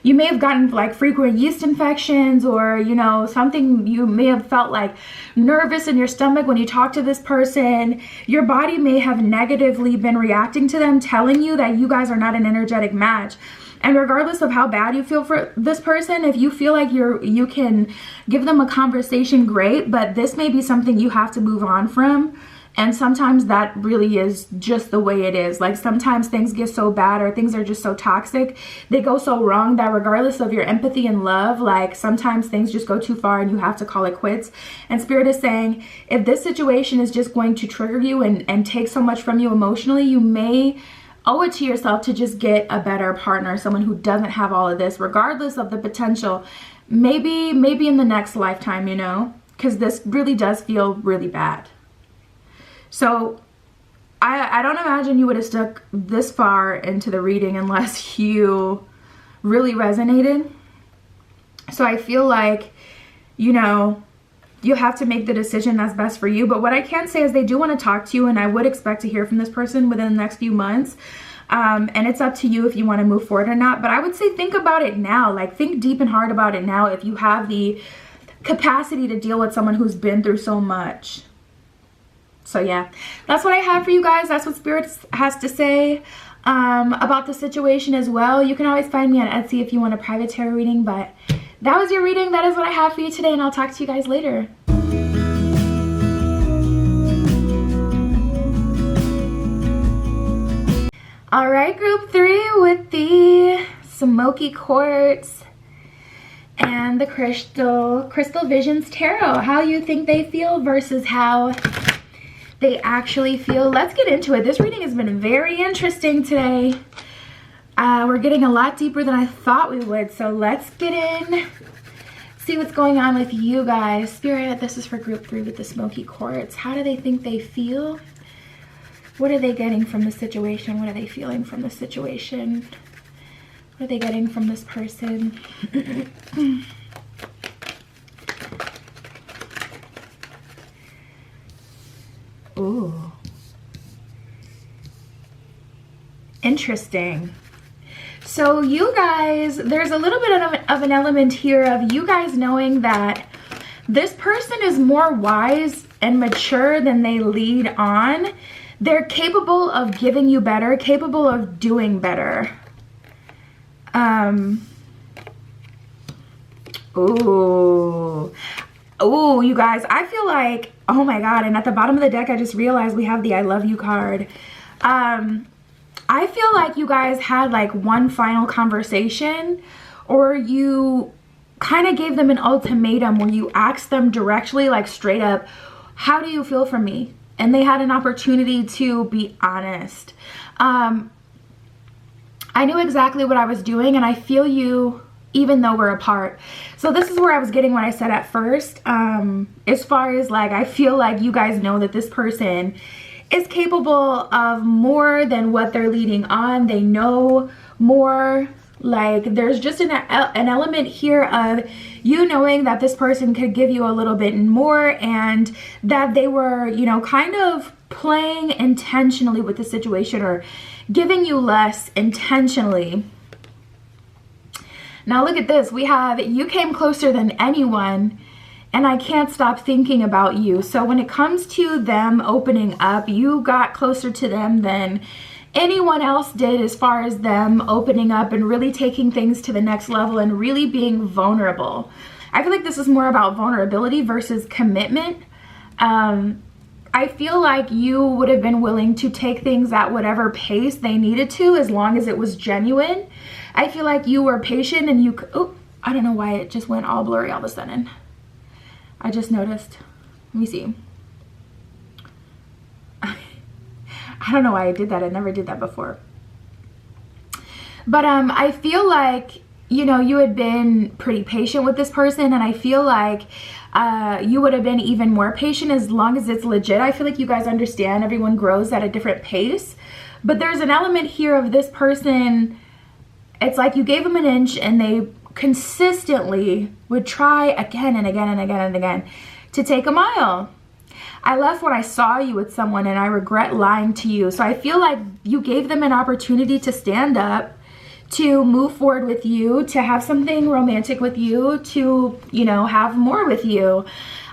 [SPEAKER 1] You may have gotten like frequent yeast infections, or, you know, something, you may have felt like nervous in your stomach when you talk to this person. Your body may have negatively been reacting to them, telling you that you guys are not an energetic match. And regardless of how bad you feel for this person, if you feel like you can give them a conversation, great, but this may be something you have to move on from. And sometimes that really is just the way it is. Like, sometimes things get so bad, or things are just so toxic, they go so wrong, that regardless of your empathy and love, like, sometimes things just go too far and you have to call it quits. And Spirit is saying, if this situation is just going to trigger you and take so much from you emotionally, you may owe it to yourself to just get a better partner, someone who doesn't have all of this, regardless of the potential. Maybe in the next lifetime, you know, because this really does feel really bad. So I don't imagine you would have stuck this far into the reading unless you really resonated. So I feel like, you know, you have to make the decision that's best for you. But what I can say is they do want to talk to you, and I would expect to hear from this person within the next few months. And it's up to you if you want to move forward or not. But I would say think about it now. Like, think deep and hard about it now if you have the capacity to deal with someone who's been through so much. So yeah, that's what I have for you guys. That's what Spirit has to say about the situation as well. You can always find me on Etsy if you want a private tarot reading. But that was your reading. That is what I have for you today, and I'll talk to you guys later. All right, group 3 with the smoky quartz and the crystal visions tarot. How you think they feel versus how they actually feel. Let's get into it. This reading has been very interesting today. We're getting a lot deeper than I thought we would. So let's get in, see what's going on with you guys. Spirit, this is for group 3 with the smoky quartz. How do they think they feel? What are they getting from the situation? What are they feeling from the situation? What are they getting from this person? Ooh. Interesting. So you guys, there's a little bit of an element here of you guys knowing that this person is more wise and mature than they lead on. They're capable of giving you better, capable of doing better. Ooh. Ooh, you guys, I feel like, oh my God, and at the bottom of the deck, I just realized we have the I love you card. I feel like you guys had like one final conversation, or you kind of gave them an ultimatum where you asked them directly, like straight up, how do you feel from me? And they had an opportunity to be honest. I knew exactly what I was doing, and I feel you even though we're apart. So this is where I was getting what I said at first. As far as like, I feel like you guys know that this person is capable of more than what they're leading on. They know more. Like there's just an element here of you knowing that this person could give you a little bit more, and that they were, you know, kind of playing intentionally with the situation, or giving you less intentionally. Now look at this. We have you came closer than anyone, and I can't stop thinking about you. So when it comes to them opening up, you got closer to them than anyone else did, as far as them opening up and really taking things to the next level and really being vulnerable. I feel like this is more about vulnerability versus commitment. I feel like you would have been willing to take things at whatever pace they needed to, as long as it was genuine. I feel like you were patient, and you, oh, I don't know why it just went all blurry all of a sudden. I just noticed. Let me see. I don't know why I did that. I never did that before. But I feel like, you know, you had been pretty patient with this person, and I feel like you would have been even more patient as long as it's legit. I feel like you guys understand everyone grows at a different pace, but there's an element here of this person. It's like you gave them an inch, and they consistently would try again and again and again and again to take a mile. I left when I saw you with someone, and I regret lying to you. So I feel like you gave them an opportunity to stand up, to move forward with you, to have something romantic with you, to, you know, have more with you.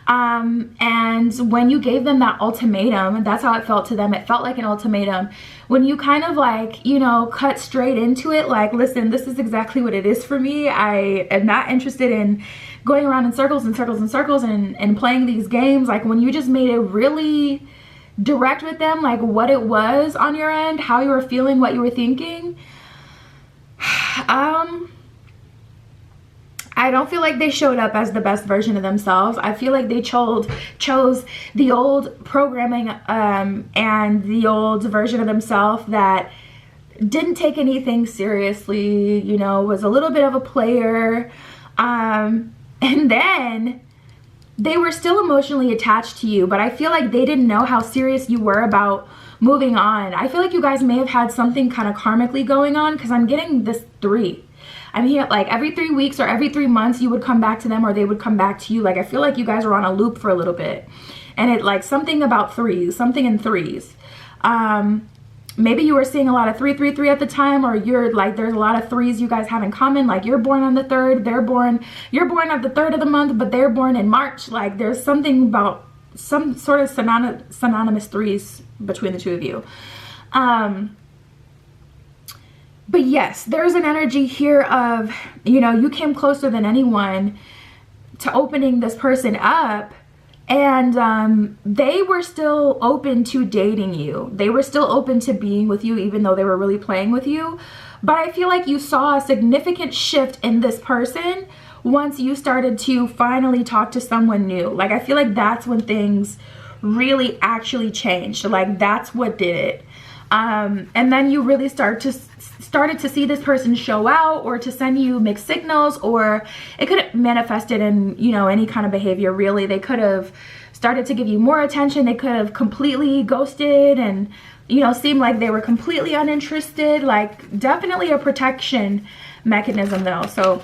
[SPEAKER 1] And when you gave them that ultimatum, that's how it felt to them. It felt like an ultimatum. When you kind of like, you know, cut straight into it, like, listen, this is exactly what it is for me. I am not interested in going around in circles and circles and circles and playing these games. Like when you just made it really direct with them, like what it was on your end, how you were feeling, what you were thinking. I don't feel like they showed up as the best version of themselves. I feel like they chose the old programming and the old version of themselves that didn't take anything seriously, you know, was a little bit of a player. And then they were still emotionally attached to you, but I feel like they didn't know how serious you were about moving on. I feel like you guys may have had something kind of karmically going on, because I'm getting this 3. I'm here like every 3 weeks or every 3 months you would come back to them, or they would come back to you. Like I feel like you guys were on a loop for a little bit, and it like something about 3s, something in 3s. Maybe you were seeing a lot of 3, 3, 3 at the time, or you're like, there's a lot of 3s you guys have in common. Like you're born on the 3rd, you're born at the 3rd of the month, but they're born in March. Like there's something about some sort of synonymous 3s between the two of you. But yes, there's an energy here of, you know, you came closer than anyone to opening this person up, and they were still open to dating you. They were still open to being with you, even though they were really playing with you. But I feel like you saw a significant shift in this person once you started to finally talk to someone new. Like I feel like that's when things really actually changed. Like that's what did it. And then you really started to see this person show out, or to send you mixed signals, or it could have manifested in, you know, any kind of behavior really. They could have started to give you more attention. They could have completely ghosted and, you know, seemed like they were completely uninterested. Like definitely a protection mechanism though. So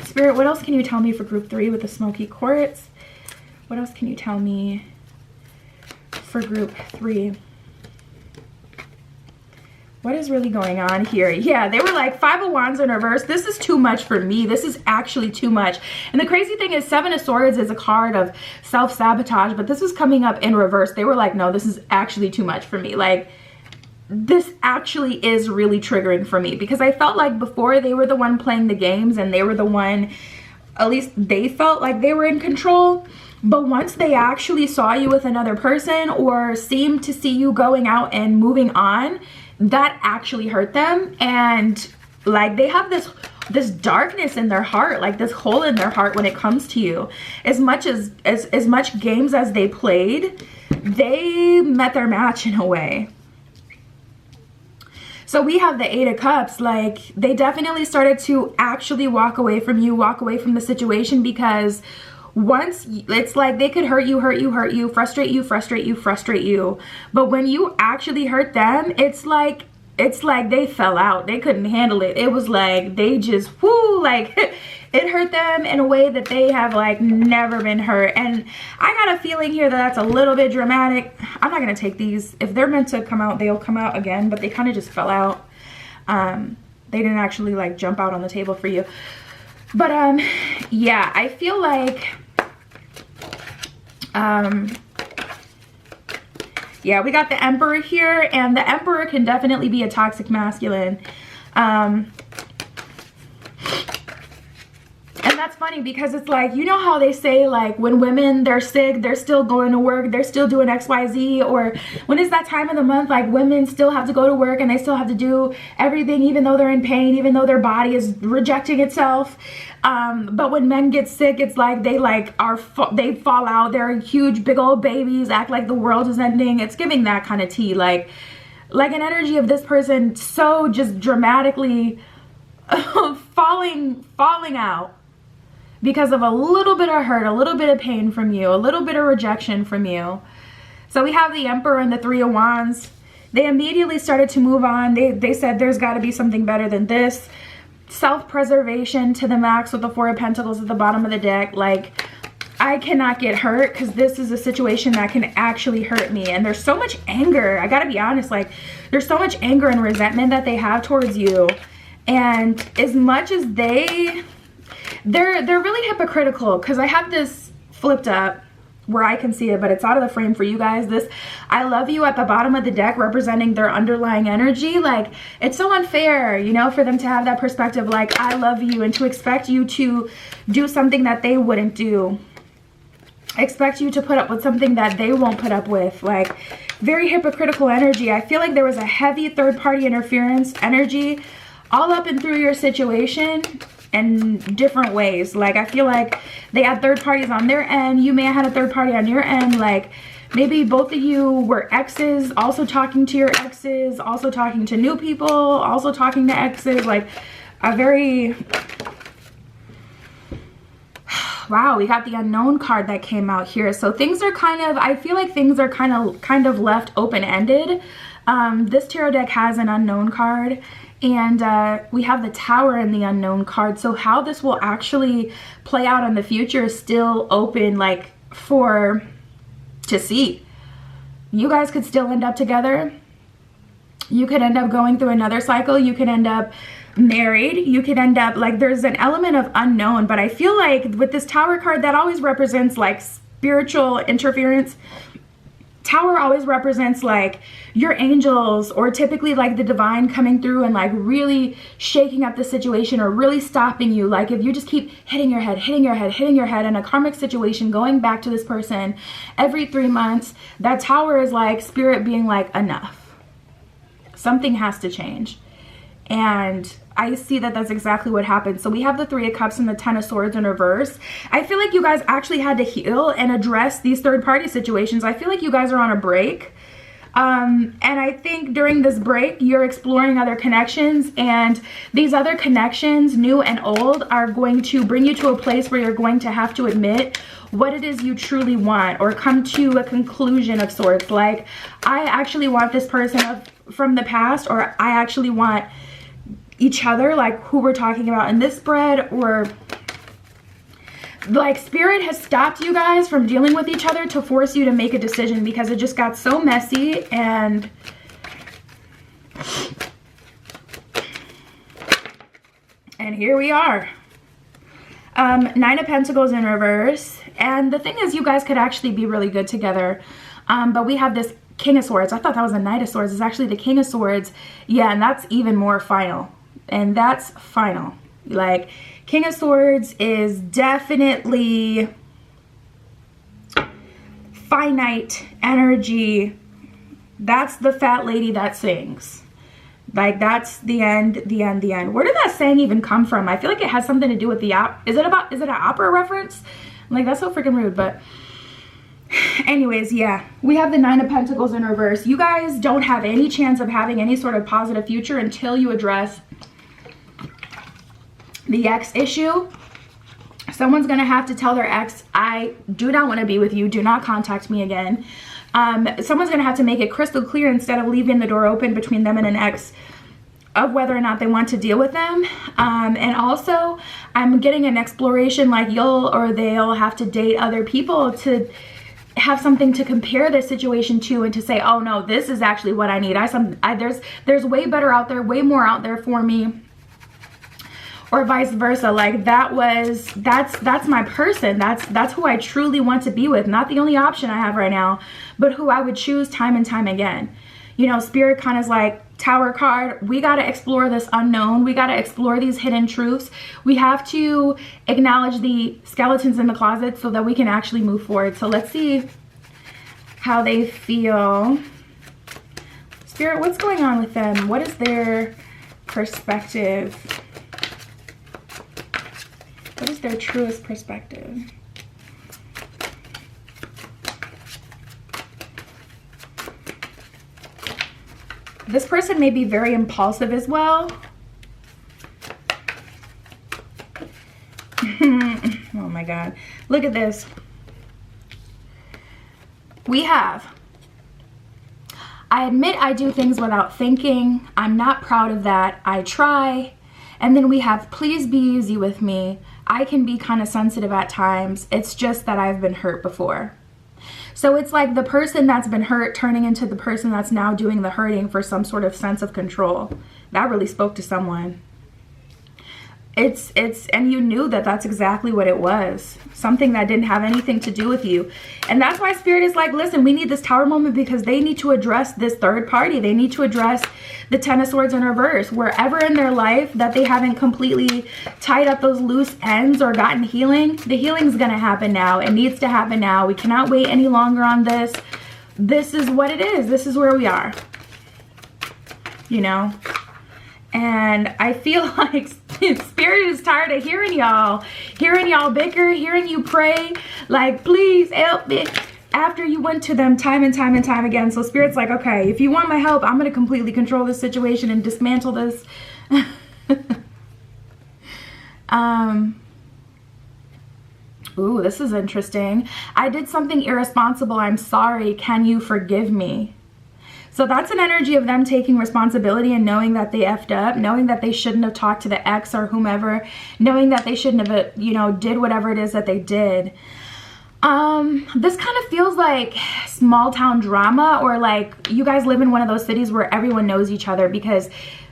[SPEAKER 1] Spirit, what else can you tell me for group 3 with the smoky quartz? What else can you tell me for group 3? What is really going on here? Yeah, they were like 5 of Wands in reverse. This is too much for me. This is actually too much. And the crazy thing is 7 of Swords is a card of self-sabotage, but this was coming up in reverse. They were like, no, this is actually too much for me. Like, this actually is really triggering for me, because I felt like before they were the one playing the games and they were the one, at least they felt like they were in control. But once they actually saw you with another person or seemed to see you going out and moving on, that actually hurt them. And like they have this darkness in their heart, like this hole in their heart when it comes to you. As much games as they played, they met their match in a way. So we have the 8 of Cups. Like, they definitely started to actually walk away from you, walk away from the situation, because once it's like they could hurt you, frustrate you. But when you actually hurt them, it's like they fell out. They couldn't handle it. It was like they just, whoo, like it hurt them in a way that they have like never been hurt. And I got a feeling here that that's a little bit dramatic. I'm not going to take these. If they're meant to come out, they'll come out again, but they kind of just fell out. They didn't actually like jump out on the table for you. But yeah, I feel like yeah, we got the Emperor here, and the Emperor can definitely be a toxic masculine. And that's funny because it's like, you know how they say like when women, they're sick, they're still going to work, they're still doing XYZ, or when it's that time of the month, like women still have to go to work and they still have to do everything even though they're in pain, even though their body is rejecting itself. But when men get sick, it's like they fall out, they're huge big old babies, act like the world is ending. It's giving that kind of tea, like an energy of this person so just dramatically falling out because of a little bit of hurt, a little bit of pain from you, a little bit of rejection from you. So we have the Emperor and the 3 of Wands. They immediately started to move on. They said there's got to be something better than this. Self-preservation to the max with the 4 of Pentacles at the bottom of the deck. Like, I cannot get hurt because this is a situation that can actually hurt me. And there's so much anger. I gotta be honest, like there's so much anger and resentment that they have towards you. And as much as they're really hypocritical, because I have this flipped up where I can see it, but it's out of the frame for you guys. This I love you at the bottom of the deck representing their underlying energy. Like, it's so unfair, you know, for them to have that perspective, like I love you, and to expect you to do something that they wouldn't do, expect you to put up with something that they won't put up with. Like, very hypocritical energy. I feel like there was a heavy third-party interference energy all up and through your situation in different ways. Like, I feel like they had third parties on their end, you may have had a third party on your end. Like, maybe both of you were exes, also talking to your exes, also talking to new people, also talking to exes. Like, a very, wow, we got the Unknown card that came out here. So things are kind of, I feel like things are kind of left open-ended. This tarot deck has an Unknown card, and we have the Tower and the Unknown card. So how this will actually play out in the future is still open, like, to see. You guys could still end up together. You could end up going through another cycle. You could end up married. You could end up, like, there's an element of unknown. But I feel like with this Tower card, that always represents like spiritual interference. Tower always represents like your angels, or typically like the divine coming through and like really shaking up the situation, or really stopping you. Like, if you just keep hitting your head in a karmic situation, going back to this person every 3 months, that Tower is like spirit being like, enough. Something has to change. And I see that that's exactly what happened. So we have the 3 of Cups and the 10 of Swords in reverse. I feel like you guys actually had to heal and address these third-party situations. I feel like you guys are on a break. And I think during this break, you're exploring other connections. And these other connections, new and old, are going to bring you to a place where you're going to have to admit what it is you truly want, or come to a conclusion of sorts. Like, I actually want this person from the past, or I actually want each other, like who we're talking about in this spread, or like spirit has stopped you guys from dealing with each other to force you to make a decision, because it just got so messy. And here we are. 9 of Pentacles in reverse. And the thing is, you guys could actually be really good together. But we have this King of Swords. I thought that was a Knight of Swords. It's actually the King of Swords. Yeah, and that's even more final. And that's final. Like, King of Swords is definitely finite energy. That's the fat lady that sings. Like, that's the end, the end, the end. Where did that saying even come from? I feel like it has something to do with the is it an opera reference? Like, that's so freaking rude. But anyways, yeah, we have the 9 of Pentacles in reverse. You guys don't have any chance of having any sort of positive future until you address the ex issue. Someone's gonna have to tell their ex, I do not want to be with you, do not contact me again. Someone's gonna have to make it crystal clear, instead of leaving the door open between them and an ex, of whether or not they want to deal with them. And also, I'm getting an exploration, like they'll have to date other people to have something to compare this situation to, and to say, oh no, this is actually what I need. There's way better out there, way more out there for me. Or vice versa. Like, that's my person. That's who I truly want to be with. Not the only option I have right now, but who I would choose time and time again. You know, Spirit kind of is like, Tower card, we got to explore this unknown. We got to explore these hidden truths. We have to acknowledge the skeletons in the closet so that we can actually move forward. So let's see how they feel. Spirit, what's going on with them? What is their perspective? What is their truest perspective? This person may be very impulsive as well. Oh my God. Look at this. We have, I admit I do things without thinking. I'm not proud of that. I try. And then we have, please be easy with me. I can be kind of sensitive at times. It's just that I've been hurt before. So it's like the person that's been hurt turning into the person that's now doing the hurting for some sort of sense of control. That really spoke to someone. And you knew that that's exactly what it was. Something that didn't have anything to do with you. And that's why Spirit is like, listen, we need this Tower moment, because they need to address this third party. They need to address the 10 of Swords in reverse. Wherever in their life that they haven't completely tied up those loose ends or gotten healing, the healing's gonna happen now. It needs to happen now. We cannot wait any longer on this. This is what it is. This is where we are. You know? And I feel like Spirit is tired of hearing y'all bicker, hearing you pray, like, please help me, after you went to them time and time and time again. So Spirit's like, okay, if you want my help, I'm going to completely control this situation and dismantle this. Ooh, this is interesting. I did something irresponsible. I'm sorry. Can you forgive me? So that's an energy of them taking responsibility and knowing that they effed up, knowing that they shouldn't have talked to the ex or whomever, knowing that they shouldn't have, you know, did whatever it is that they did. This kind of feels like small town drama, or like you guys live in one of those cities where everyone knows each other, because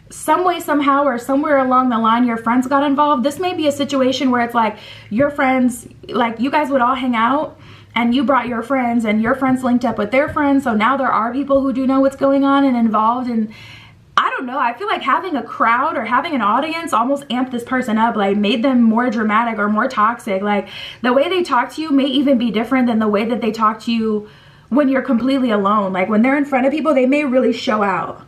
[SPEAKER 1] some way, somehow, or somewhere along the line, your friends got involved. This may be a situation where it's like your friends, like you guys would all hang out, and you brought your friends, and your friends linked up with their friends. So now there are people who do know what's going on and involved. And I don't know, I feel like having a crowd or having an audience almost amped this person up, like made them more dramatic or more toxic. Like the way they talk to you may even be different than the way that they talk to you when you're completely alone. Like when they're in front of people, they may really show out.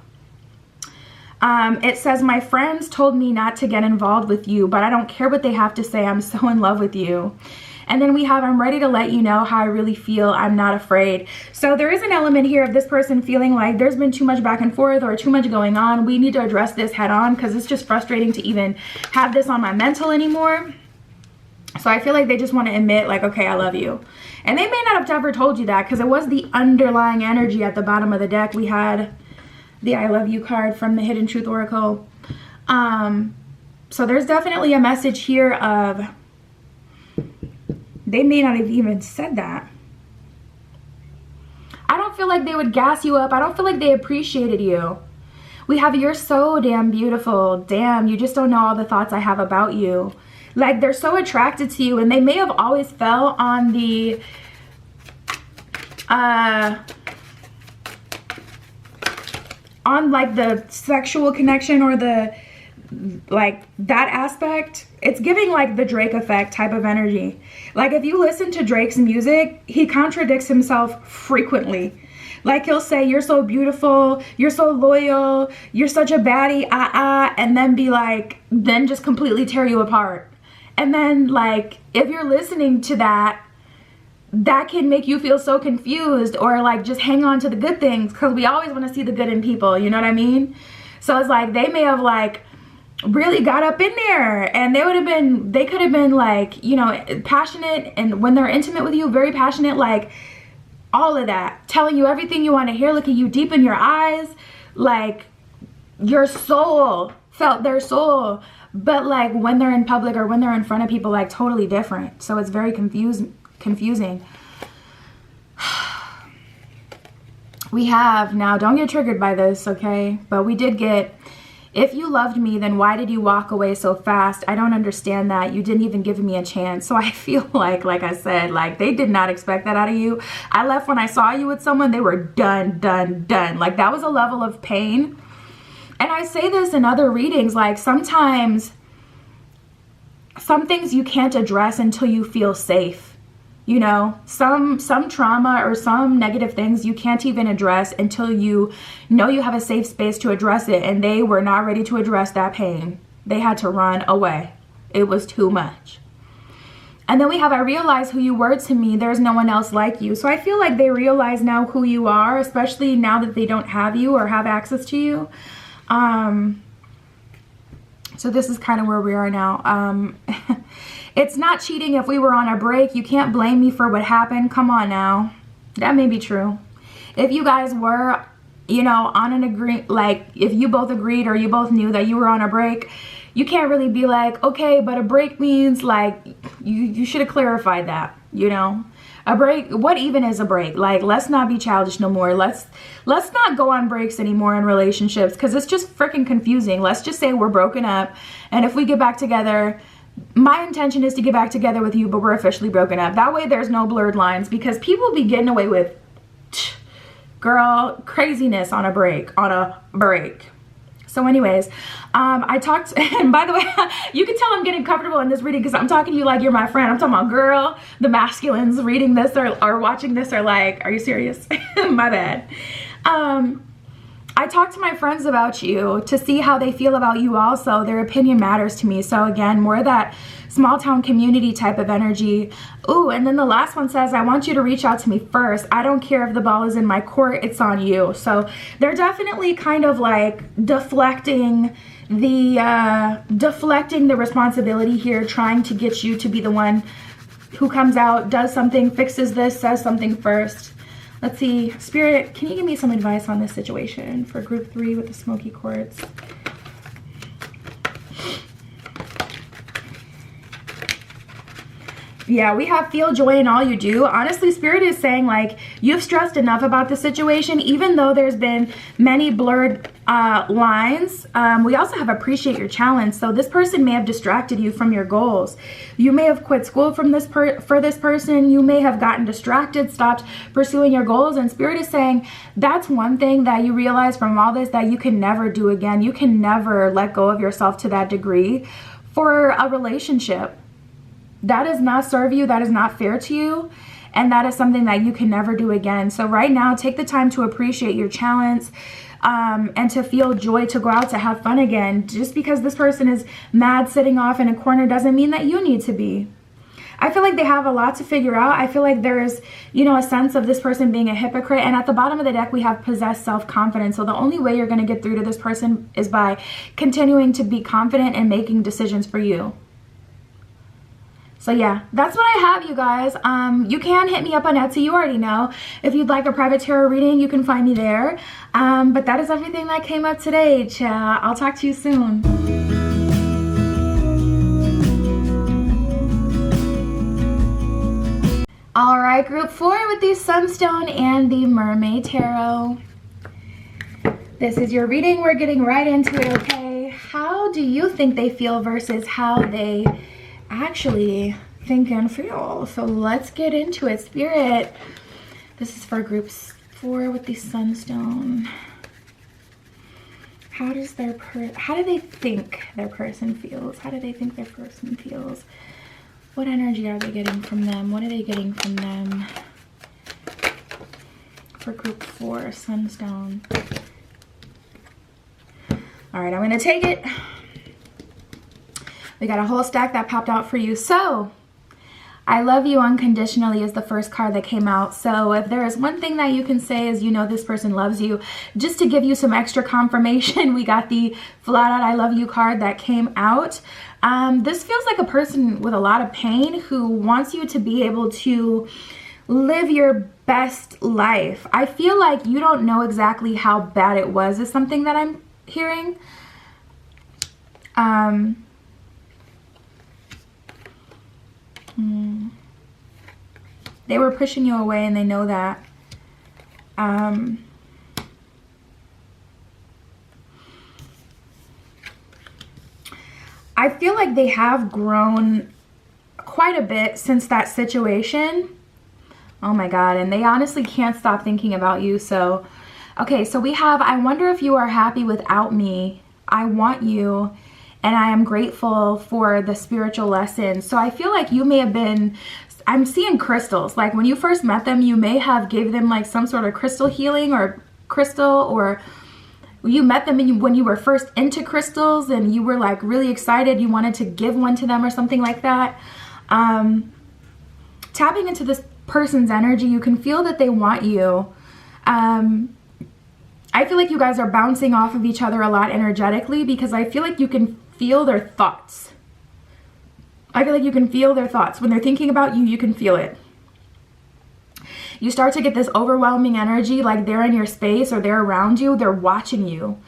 [SPEAKER 1] It says, my friends told me not to get involved with you, but I don't care what they have to say. I'm so in love with you. And then we have, I'm ready to let you know how I really feel. I'm not afraid. So there is an element here of this person feeling like there's been too much back and forth or too much going on. We need to address this head on, because it's just frustrating to even have this on my mental anymore. So I feel like they just want to admit, like, okay, I love you. And they may not have ever told you that, because it was the underlying energy at the bottom of the deck. We had the I love you card from the Hidden Truth Oracle. So there's definitely a message here of, they may not have even said that. I don't feel like they would gas you up. I don't feel like they appreciated you. We have, you're so damn beautiful. Damn, you just don't know all the thoughts I have about you. Like they're so attracted to you, and they may have always fell on the, on like the sexual connection or the like that aspect, it's giving like the Drake effect type of energy. Like if you listen to Drake's music, he contradicts himself frequently. Like he'll say, you're so beautiful, you're so loyal, you're such a baddie, and then be like, then just completely tear you apart. And then like, if you're listening to that, that can make you feel so confused, or like just hang on to the good things, because we always want to see the good in people, you know what I mean? So it's like, they may have like really got up in there, and they could have been like, you know, passionate, and when they're intimate with you, very passionate, like all of that, telling you everything you want to hear, looking you deep in your eyes, like your soul, felt their soul. But like when they're in public or when they're in front of people, like totally different. So it's very confusing. We have now, don't get triggered by this, okay? But we did get, if you loved me, then why did you walk away so fast? I don't understand that. You didn't even give me a chance. So I feel like I said, like they did not expect that out of you. I left when I saw you with someone, they were done. Like that was a level of pain. And I say this in other readings, like sometimes some things you can't address until you feel safe. You know, some trauma or some negative things you can't even address until you know you have a safe space to address it. And they were not ready to address that pain. They had to run away. It was too much. And then we have, I realize who you were to me. There's no one else like you. So I feel like they realize now who you are, especially now that they don't have you or have access to you. So this is kind of where we are now. It's not cheating if we were on a break. You can't blame me for what happened. Come on now. That may be true. If you guys were, you know, on an like if you both agreed or you both knew that you were on a break, you can't really be like, okay, but a break means like, you should have clarified that, you know. A break, what even is a break? Like, let's not be childish no more. Let's not go on breaks anymore in relationships, because it's just freaking confusing. Let's just say we're broken up, and if we get back together, my intention is to get back together with you, but we're officially broken up. That way there's no blurred lines, because people be getting away with, girl, craziness on a break. So anyways, I talked, and by the way, you can tell I'm getting comfortable in this reading because I'm talking to you like you're my friend. I'm talking about, girl, the masculines reading this or watching this are like, are you serious? My bad. I talked to my friends about you to see how they feel about you also. Their opinion matters to me. So again, more of that small town community type of energy. Ooh, and then the last one says, I want you to reach out to me first. I don't care if the ball is in my court, it's on you. So they're definitely kind of like deflecting the responsibility here, trying to get you to be the one who comes out, does something, fixes this, says something first. Let's see, Spirit, can you give me some advice on this situation for group 3 with the smoky quartz? Yeah, we have feel joy in all you do. Honestly, Spirit is saying like you've stressed enough about the situation, even though there's been many blurred lines. We also have appreciate your challenge. So this person may have distracted you from your goals. You may have quit school from for this person. You may have gotten distracted, stopped pursuing your goals. And Spirit is saying that's one thing that you realize from all this that you can never do again. You can never let go of yourself to that degree for a relationship. That does not serve you. That is not fair to you. And that is something that you can never do again. So right now, take the time to appreciate your challenge and to feel joy, to go out, to have fun again. Just because this person is mad sitting off in a corner doesn't mean that you need to be. I feel like they have a lot to figure out. I feel like there's, you know, a sense of this person being a hypocrite. And at the bottom of the deck, we have possessed self-confidence. So the only way you're going to get through to this person is by continuing to be confident and making decisions for you. So yeah, that's what I have, you guys. You can hit me up on Etsy, you already know. If you'd like a private tarot reading, you can find me there. But that is everything that came up today, chat. I'll talk to you soon. All right, group 4 with the Sunstone and the Mermaid Tarot. This is your reading. We're getting right into it, okay? How do you think they feel versus how they actually think and feel? So let's get into it. Spirit, this is for groups 4 with the Sunstone. How do they think their person feels? How do they think their person feels? What energy are they getting from them? What are they getting from them? For group 4, Sunstone. All right, I'm gonna take it. We got a whole stack that popped out for you. So, I love you unconditionally is the first card that came out. So if there is one thing that you can say is, you know, this person loves you. Just to give you some extra confirmation, we got the flat out I love you card that came out. This feels like a person with a lot of pain who wants you to be able to live your best life. I feel like you don't know exactly how bad it was is something that I'm hearing. They were pushing you away and they know that. I feel like they have grown quite a bit since that situation. Oh my God, and they honestly can't stop thinking about you. So, okay, so we have, I wonder if you are happy without me. I want you, and I am grateful for the spiritual lessons. So I feel like you may have been, I'm seeing crystals. Like when you first met them, you may have gave them like some sort of crystal healing or crystal, or you met them and when you were first into crystals and you were like really excited, you wanted to give one to them or something like that. Tapping into this person's energy, you can feel that they want you. I feel like you guys are bouncing off of each other a lot energetically because I feel like you can feel their thoughts. I feel like you can feel their thoughts. When they're thinking about you, you can feel it. You start to get this overwhelming energy, like they're in your space or they're around you, they're watching you.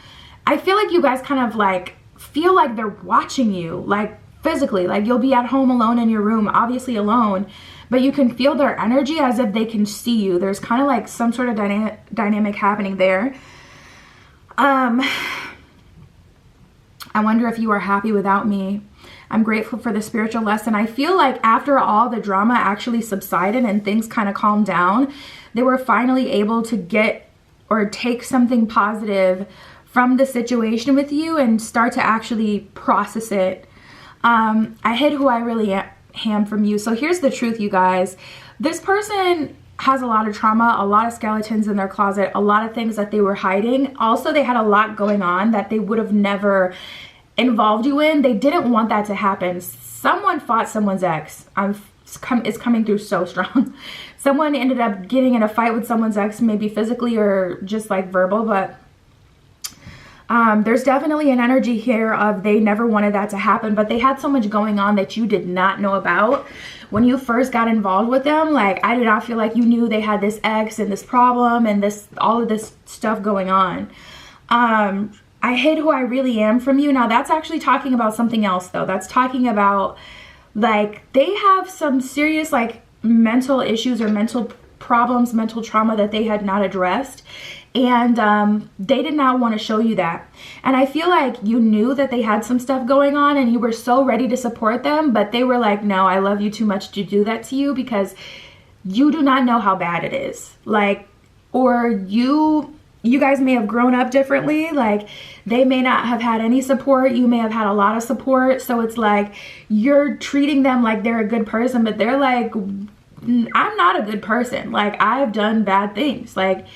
[SPEAKER 1] I feel like you guys kind of like feel like they're watching you, like physically, like you'll be at home alone in your room, obviously alone, but you can feel their energy as if they can see you. There's kind of like some sort of dynamic happening there. I wonder if you are happy without me. I'm grateful for the spiritual lesson. I feel like after all the drama actually subsided and things kind of calmed down, they were finally able to get or take something positive from the situation with you and start to actually process it. I hid who I really am from you. So here's the truth, you guys. This person has a lot of trauma, a lot of skeletons in their closet, a lot of things that they were hiding. Also, they had a lot going on that they would have never involved you in. They didn't want that to happen. Someone fought someone's ex. It's coming through so strong. Someone ended up getting in a fight with someone's ex, maybe physically or just like verbal, but there's definitely an energy here of they never wanted that to happen, but they had so much going on that you did not know about. When you first got involved with them, like I did not feel like you knew they had this ex and this problem and this, all of this stuff going on. I hid who I really am from you. Now that's actually talking about something else though. That's talking about like they have some serious like mental issues or mental problems, mental trauma that they had not addressed. And they did not want to show you that. And I feel like you knew that they had some stuff going on and you were so ready to support them, but they were like, no, I love you too much to do that to you because you do not know how bad it is. Like, or you guys may have grown up differently. Like they may not have had any support. You may have had a lot of support. So it's like you're treating them like they're a good person, but they're like, I'm not a good person. Like I've done bad things. Like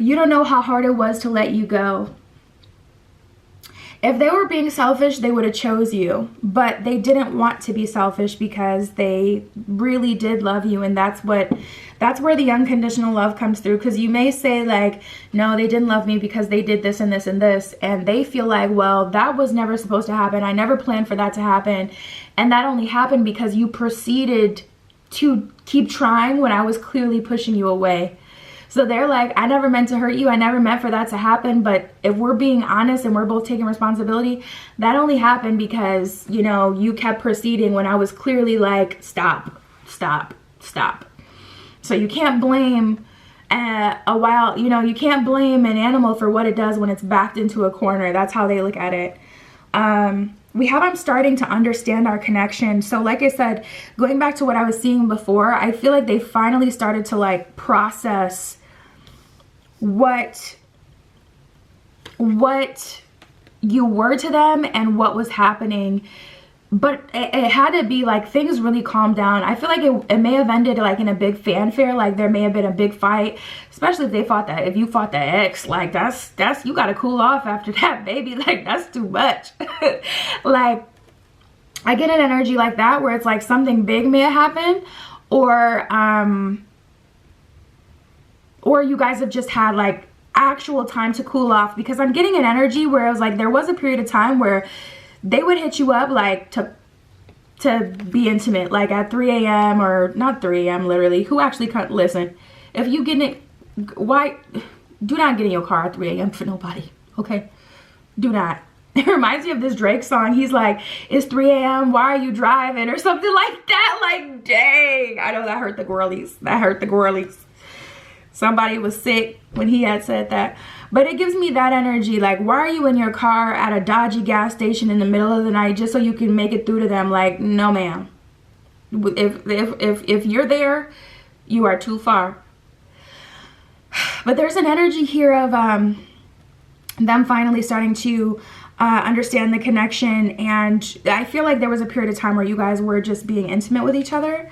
[SPEAKER 1] you don't know how hard it was to let you go. If they were being selfish, they would have chose you, but they didn't want to be selfish because they really did love you. And that's where the unconditional love comes through. Because you may say like, no, they didn't love me because they did this and this and this. And they feel like, well, that was never supposed to happen. I never planned for that to happen. And that only happened because you proceeded to keep trying when I was clearly pushing you away. So they're like, I never meant to hurt you. I never meant for that to happen. But if we're being honest and we're both taking responsibility, that only happened because, you know, you kept proceeding when I was clearly like, stop, stop, stop. So you can't blame you can't blame an animal for what it does when it's backed into a corner. That's how they look at it. I'm starting to understand our connection. So like I said, going back to what I was seeing before, I feel like they finally started to like process what what you were to them and what was happening. But it had to be like things really calmed down. I feel like it may have ended like in a big fanfare, like there may have been a big fight, especially if if you fought the ex, like that's you gotta cool off after that, baby. Like that's too much. Like I get an energy like that where it's like something big may have happened, or you guys have just had like actual time to cool off, because I'm getting an energy where it was like there was a period of time where they would hit you up like to be intimate, like at 3 a.m. or not 3 a.m. literally. Who actually can't listen? If you get it, why do not get in your car at 3 a.m. for nobody, okay? Do not. It reminds me of this Drake song. He's like, it's 3 a.m. why are you driving, or something like that. Like, dang, I know that hurt the girlies. That hurt the girlies. Somebody was sick when he had said that. But it gives me that energy. Like, why are you in your car at a dodgy gas station in the middle of the night just so you can make it through to them? Like, no, ma'am. If you're there, you are too far. But there's an energy here of them finally starting to understand the connection. And I feel like there was a period of time where you guys were just being intimate with each other.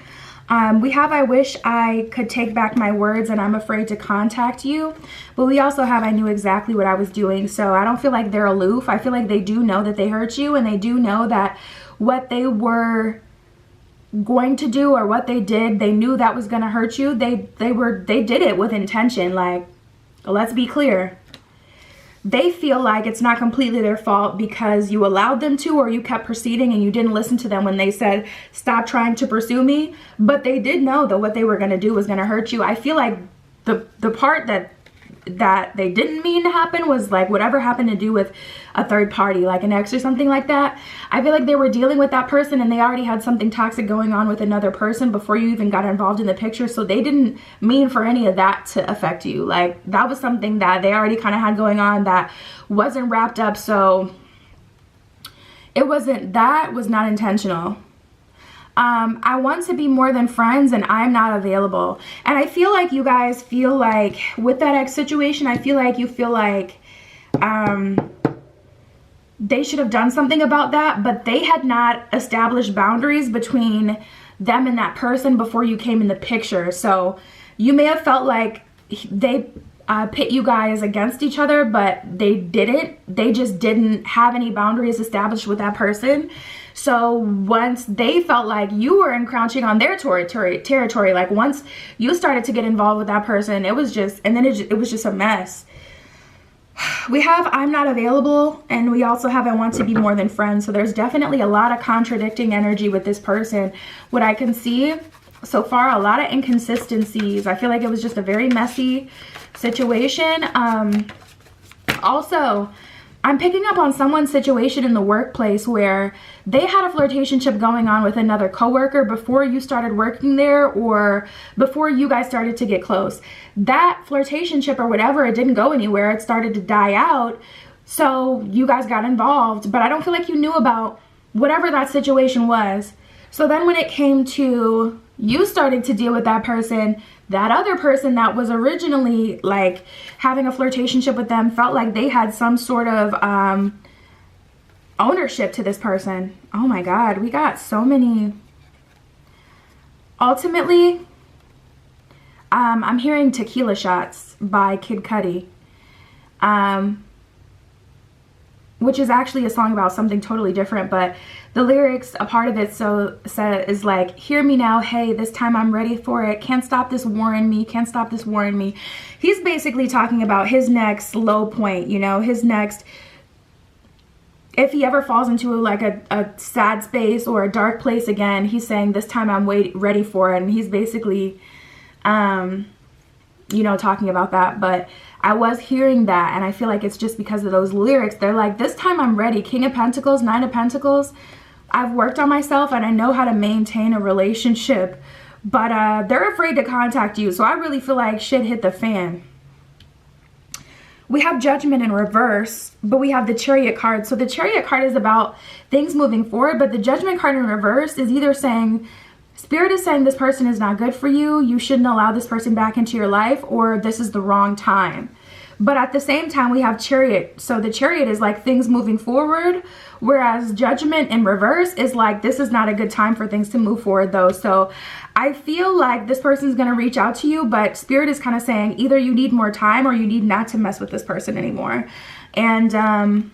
[SPEAKER 1] We have, I wish I could take back my words and I'm afraid to contact you. But we also have, I knew exactly what I was doing. So I don't feel like they're aloof. I feel like they do know that they hurt you, and they do know that what they were going to do or what they did, they knew that was going to hurt you. They did it with intention. Like, let's be clear. They feel like it's not completely their fault because you allowed them to, or you kept proceeding and you didn't listen to them when they said, stop trying to pursue me. But they did know that what they were going to do was going to hurt you. I feel like the part that they didn't mean to happen was like whatever happened to do with a third party, like an ex or something like that. I feel like they were dealing with that person and they already had something toxic going on with another person before you even got involved in the picture. So they didn't mean for any of that to affect you. Like, that was something that they already kind of had going on that wasn't wrapped up. So that was not intentional. I want to be more than friends and I'm not available. And I feel like you guys feel like with that ex situation, I feel like you feel like they should have done something about that, but they had not established boundaries between them and that person before you came in the picture. So you may have felt like they pit you guys against each other, but they didn't. They just didn't have any boundaries established with that person. So once they felt like you were encroaching on their territory, like once you started to get involved with that person, it was just a mess. We have I'm not available, and we also have I want to be more than friends. So there's definitely a lot of contradicting energy with this person. What I can see so far, a lot of inconsistencies. I feel like it was just a very messy situation. Also, I'm picking up on someone's situation in the workplace where they had a flirtationship going on with another coworker before you started working there, or before you guys started to get close. That flirtationship or whatever, it didn't go anywhere. It started to die out. So you guys got involved, but I don't feel like you knew about whatever that situation was. So then when it came to you starting to deal with that person, that other person that was originally like having a flirtationship with them felt like they had some sort of ownership to this person. Oh my God, we got so many. Ultimately, I'm hearing Tequila Shots by Kid Cudi, which is actually a song about something totally different, but the lyrics, a part of it is like, hear me now, hey, this time I'm ready for it, can't stop this war in me, can't stop this war in me. He's basically talking about his next low point, you know, his next, if he ever falls into like a sad space or a dark place again, he's saying this time I'm ready for it. And he's basically, you know, talking about that. But I was hearing that, and I feel like it's just because of those lyrics. They're like, this time I'm ready. King of Pentacles, Nine of Pentacles. I've worked on myself and I know how to maintain a relationship, but they're afraid to contact you. So I really feel like shit hit the fan. We have Judgment in reverse, but we have the Chariot card. So the Chariot card is about things moving forward, but the Judgment card in reverse is either saying, Spirit is saying this person is not good for you, you shouldn't allow this person back into your life, or this is the wrong time. But at the same time, we have Chariot. So the Chariot is like things moving forward, whereas Judgment in reverse is like, this is not a good time for things to move forward though. So I feel like this person's going to reach out to you, but Spirit is kind of saying either you need more time or you need not to mess with this person anymore. And I'm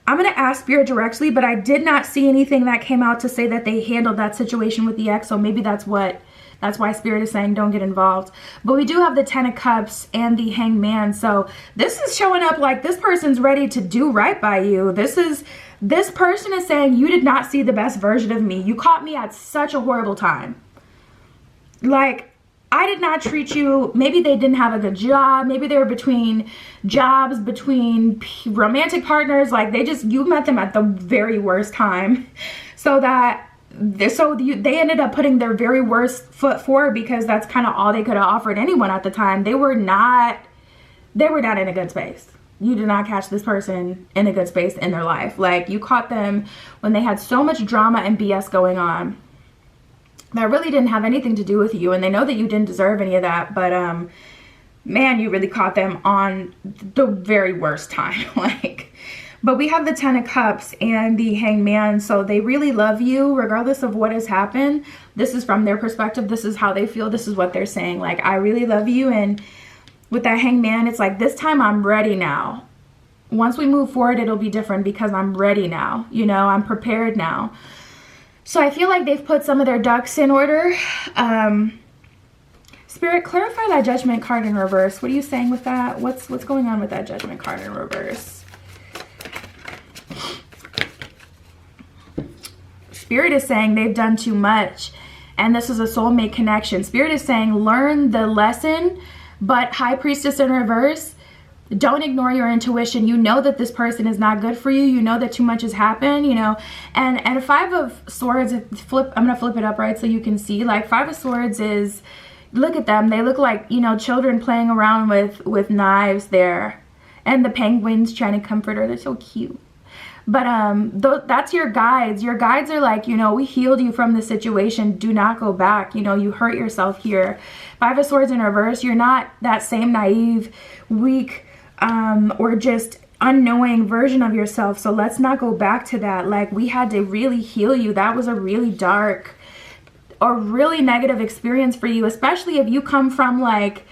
[SPEAKER 1] going to ask Spirit directly, but I did not see anything that came out to say that they handled that situation with the ex. So maybe that's why Spirit is saying don't get involved. But we do have the Ten of Cups and the Hanged Man. So this is showing up like this person's ready to do right by you. This person is saying you did not see the best version of me. You caught me at such a horrible time. Like, I did not treat you. Maybe they didn't have a good job. They were between jobs, between romantic partners. Like, you met them at the very worst time. So they ended up putting their very worst foot forward because that's kind of all they could have offered anyone at the time. They were not in a good space. You did not catch this person in a good space in their life. Like, you caught them when they had so much drama and BS going on that really didn't have anything to do with you. And they know that you didn't deserve any of that. But, man, you really caught them on the very worst time. But we have the Ten of Cups and the Hanged Man. So they really love you regardless of what has happened. This is from their perspective. This is how they feel. This is what they're saying. Like, I really love you. And with that Hanged Man, it's like, this time I'm ready now. Once we move forward, it'll be different because I'm ready now. You know, I'm prepared now. So I feel like they've put some of their ducks in order. Spirit, clarify that Judgment card in reverse. What are you saying with that? What's going on with that Judgment card in reverse? Spirit is saying they've done too much and this is a soulmate connection. Spirit is saying learn the lesson, but High Priestess in reverse, don't ignore your intuition. You know that this person is not good for you. You know that too much has happened, you know. And Five of Swords, I'm going to flip it up right so you can see. Like, Five of Swords is, look at them. They look like, you know, children playing around with knives there. And the penguins trying to comfort her. They're so cute. But that's your guides. Your guides are like, you know, we healed you from this situation. Do not go back. You know, you hurt yourself here. Five of Swords in reverse. You're not that same naive, weak, or just unknowing version of yourself. So let's not go back to that. Like, we had to really heal you. That was a really dark or really negative experience for you, especially if you come from, like,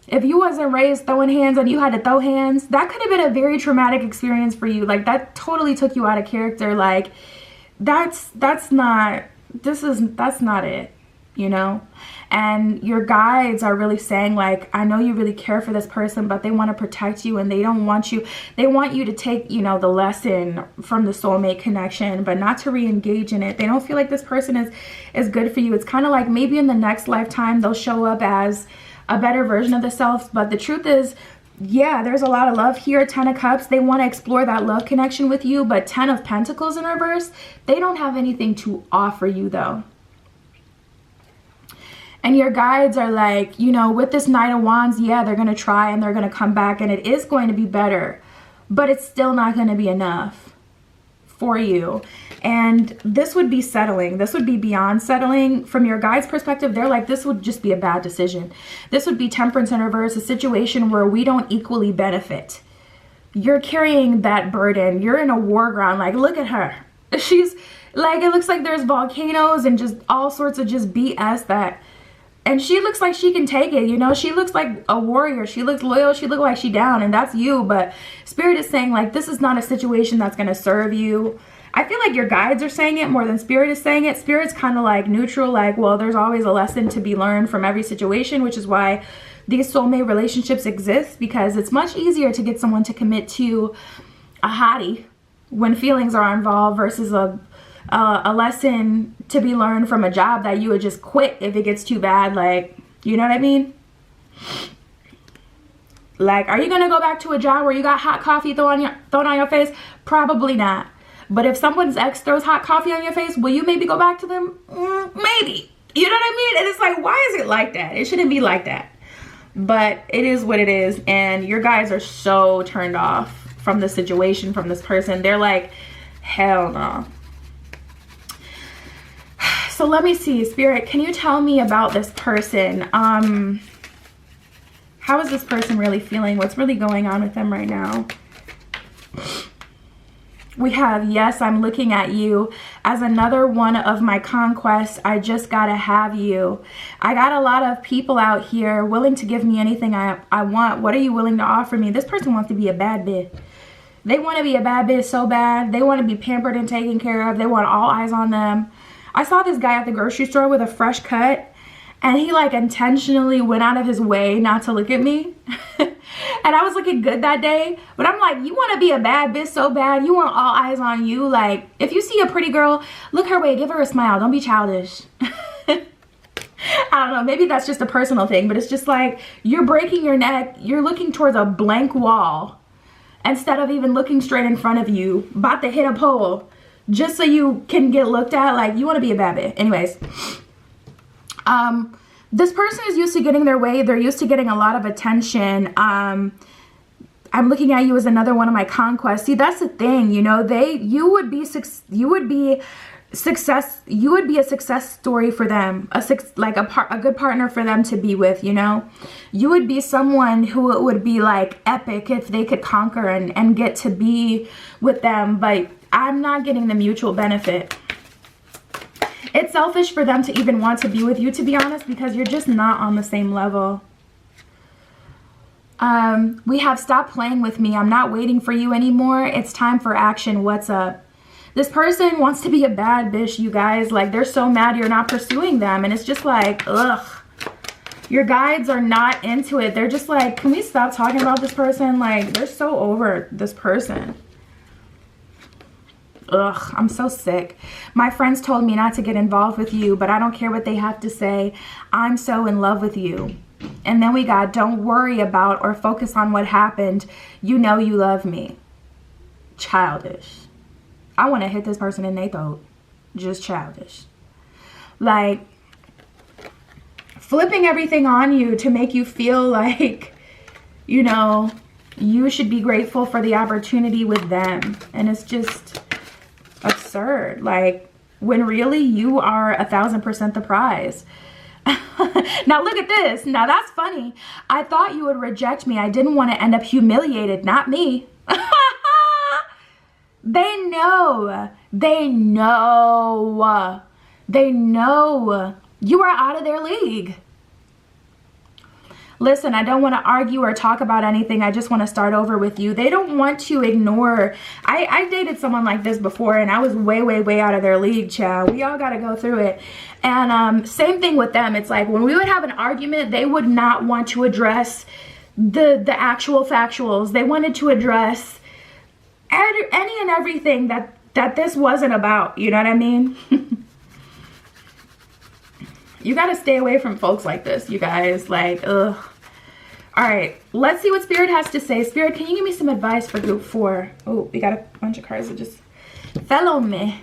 [SPEAKER 1] if you wasn't raised throwing hands and you had to throw hands, that could have been a very traumatic experience for you. Like, that totally took you out of character. Like, that's not it, you know? And your guides are really saying, like, I know you really care for this person, but they want to protect you and they don't want you. They want you to take, you know, the lesson from the soulmate connection, but not to re-engage in it. They don't feel like this person is good for you. It's kind of like maybe in the next lifetime they'll show up as a better version of themselves. But the truth is, yeah, there's a lot of love here. Ten of Cups, they want to explore that love connection with you. But Ten of Pentacles in reverse, they don't have anything to offer you though. And your guides are like, you know, with this Knight of Wands, yeah, they're going to try and they're going to come back and it is going to be better, but it's still not going to be enough for you. And this would be settling. This would be beyond settling. From your guides' perspective, they're like, this would just be a bad decision. This would be Temperance in reverse, a situation where we don't equally benefit. You're carrying that burden. You're in a war ground. Like, look at her. She's like, it looks like there's volcanoes and just all sorts of just BS that, and she looks like she can take it, you know. She looks like a warrior. She looks loyal. She looks like she down, and that's you. But Spirit is saying, like, this is not a situation that's going to serve you. I feel like your guides are saying it more than Spirit is saying it. Spirit's kind of like neutral, like, well, there's always a lesson to be learned from every situation, which is why these soulmate relationships exist, because it's much easier to get someone to commit to a hottie when feelings are involved versus a lesson to be learned from a job that you would just quit if it gets too bad. Like, you know what I mean? Like, are you going to go back to a job where you got hot coffee thrown on your face? Probably not. But if someone's ex throws hot coffee on your face, will you maybe go back to them? Maybe. You know what I mean? And it's like, why is it like that? It shouldn't be like that. But it is what it is. And your guys are so turned off from the situation, from this person. They're like, hell no. So let me see, Spirit, can you tell me about this person? How How is this person really feeling? What's really going on with them right now? We have, yes, I'm looking at you as another one of my conquests. I just gotta have you. I got a lot of people out here willing to give me anything I want. What are you willing to offer me? This person wants to be a bad bitch. They want to be a bad bitch so bad. They want to be pampered and taken care of. They want all eyes on them. I saw this guy at the grocery store with a fresh cut, and he like intentionally went out of his way not to look at me. And I was looking good that day, but I'm like, you want to be a bad bitch so bad, you want all eyes on you. Like, if you see a pretty girl, look her way, give her a smile, don't be childish. I don't know, maybe that's just a personal thing, but it's just like, you're breaking your neck, you're looking towards a blank wall instead of even looking straight in front of you, about to hit a pole just so you can get looked at. Like, you want to be a bad bitch. Anyways, this person is used to getting their way. They're used to getting a lot of attention. I'm looking at you as another one of my conquests. See, that's the thing, you know, you would be a success story for them, a good partner for them to be with, you know. You would be someone who would be like epic if they could conquer and get to be with them, but I'm not getting the mutual benefit. It's selfish for them to even want to be with you, to be honest, because you're just not on the same level. We have stopped playing with me. I'm not waiting for you anymore. It's time for action. What's up? This person wants to be a bad bitch, you guys. Like, they're so mad you're not pursuing them. And it's just like, ugh. Your guides are not into it. They're just like, can we stop talking about this person? Like, they're so over this person. Ugh, I'm so sick. My friends told me not to get involved with you, but I don't care what they have to say. I'm so in love with you. And then we got, don't worry about or focus on what happened. You know you love me. Childish. I want to hit this person in their throat. Just childish. Like, flipping everything on you to make you feel like, you know, you should be grateful for the opportunity with them. And it's just absurd. Like, when really you are 1000% the prize. Now look at this. Now that's funny. I thought you would reject me. I didn't want to end up humiliated. Not me. They know. They know. They know. You are out of their league. Listen, I don't want to argue or talk about anything. I just want to start over with you. They don't want to ignore. I dated someone like this before, and I was way, way, way out of their league, child. We all got to go through it. And same thing with them. It's like when we would have an argument, they would not want to address the actual factuals. They wanted to address any and everything that this wasn't about. You know what I mean? You got to stay away from folks like this, you guys. Like, ugh. All right, let's see what Spirit has to say. Spirit, can you give me some advice for group 4? Oh, we got a bunch of cards that just fell on me.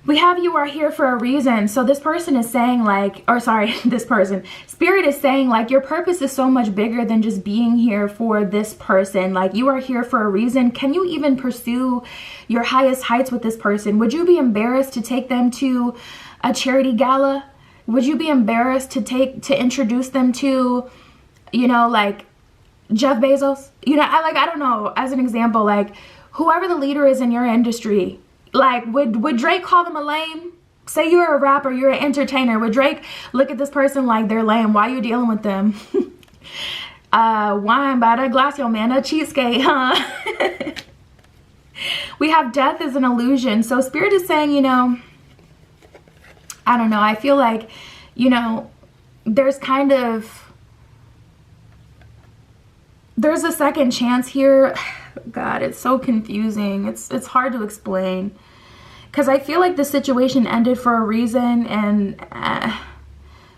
[SPEAKER 1] We have you are here for a reason. So this person is saying like, or sorry, this person. Spirit is saying like your purpose is so much bigger than just being here for this person. Like, you are here for a reason. Can you even pursue your highest heights with this person? Would you be embarrassed to take them to a charity gala? Would you be embarrassed to introduce them to, you know, like Jeff Bezos? You know, I don't know, as an example, like whoever the leader is in your industry, like would Drake call them a lame? Say you're a rapper, you're an entertainer. Would Drake look at this person like they're lame? Why are you dealing with them? Wine by the glass, yo man, a cheesecake, huh? We have death as an illusion. So Spirit is saying, you know, I don't know. I feel like, you know, there's a second chance here. God, it's so confusing. It's hard to explain. Because I feel like the situation ended for a reason, and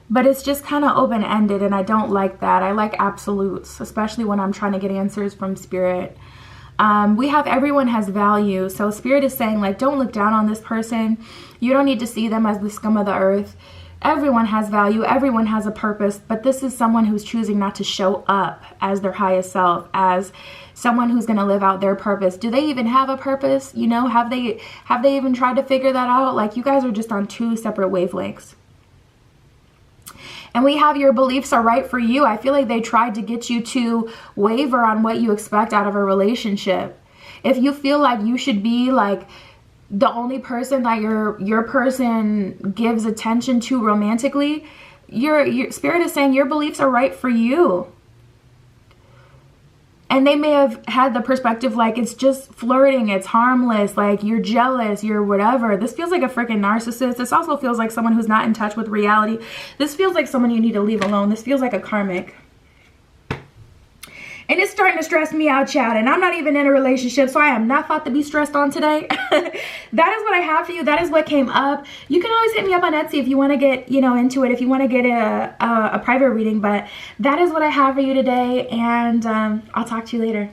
[SPEAKER 1] but it's just kind of open-ended, and I don't like that. I like absolutes, especially when I'm trying to get answers from Spirit. We have everyone has value. So Spirit is saying like, don't look down on this person. You don't need to see them as the scum of the earth. Everyone has value. Everyone has a purpose. But this is someone who's choosing not to show up as their highest self, as someone who's going to live out their purpose. Do they even have a purpose? You know, have they even tried to figure that out? Like, you guys are just on 2 separate wavelengths. And we have your beliefs are right for you. I feel like they tried to get you to waver on what you expect out of a relationship. If you feel like you should be like the only person that your person gives attention to romantically, your spirit is saying your beliefs are right for you. And they may have had the perspective like it's just flirting, it's harmless, like you're jealous, you're whatever. This feels like a freaking narcissist. This also feels like someone who's not in touch with reality. This feels like someone you need to leave alone. This feels like a karmic. And it's starting to stress me out, Chad. And I'm not even in a relationship, so I am not thought to be stressed on today. That is what I have for you. That is what came up. You can always hit me up on Etsy if you want to get, you know, into it, if you want to get a private reading. But that is what I have for you today. And I'll talk to you later.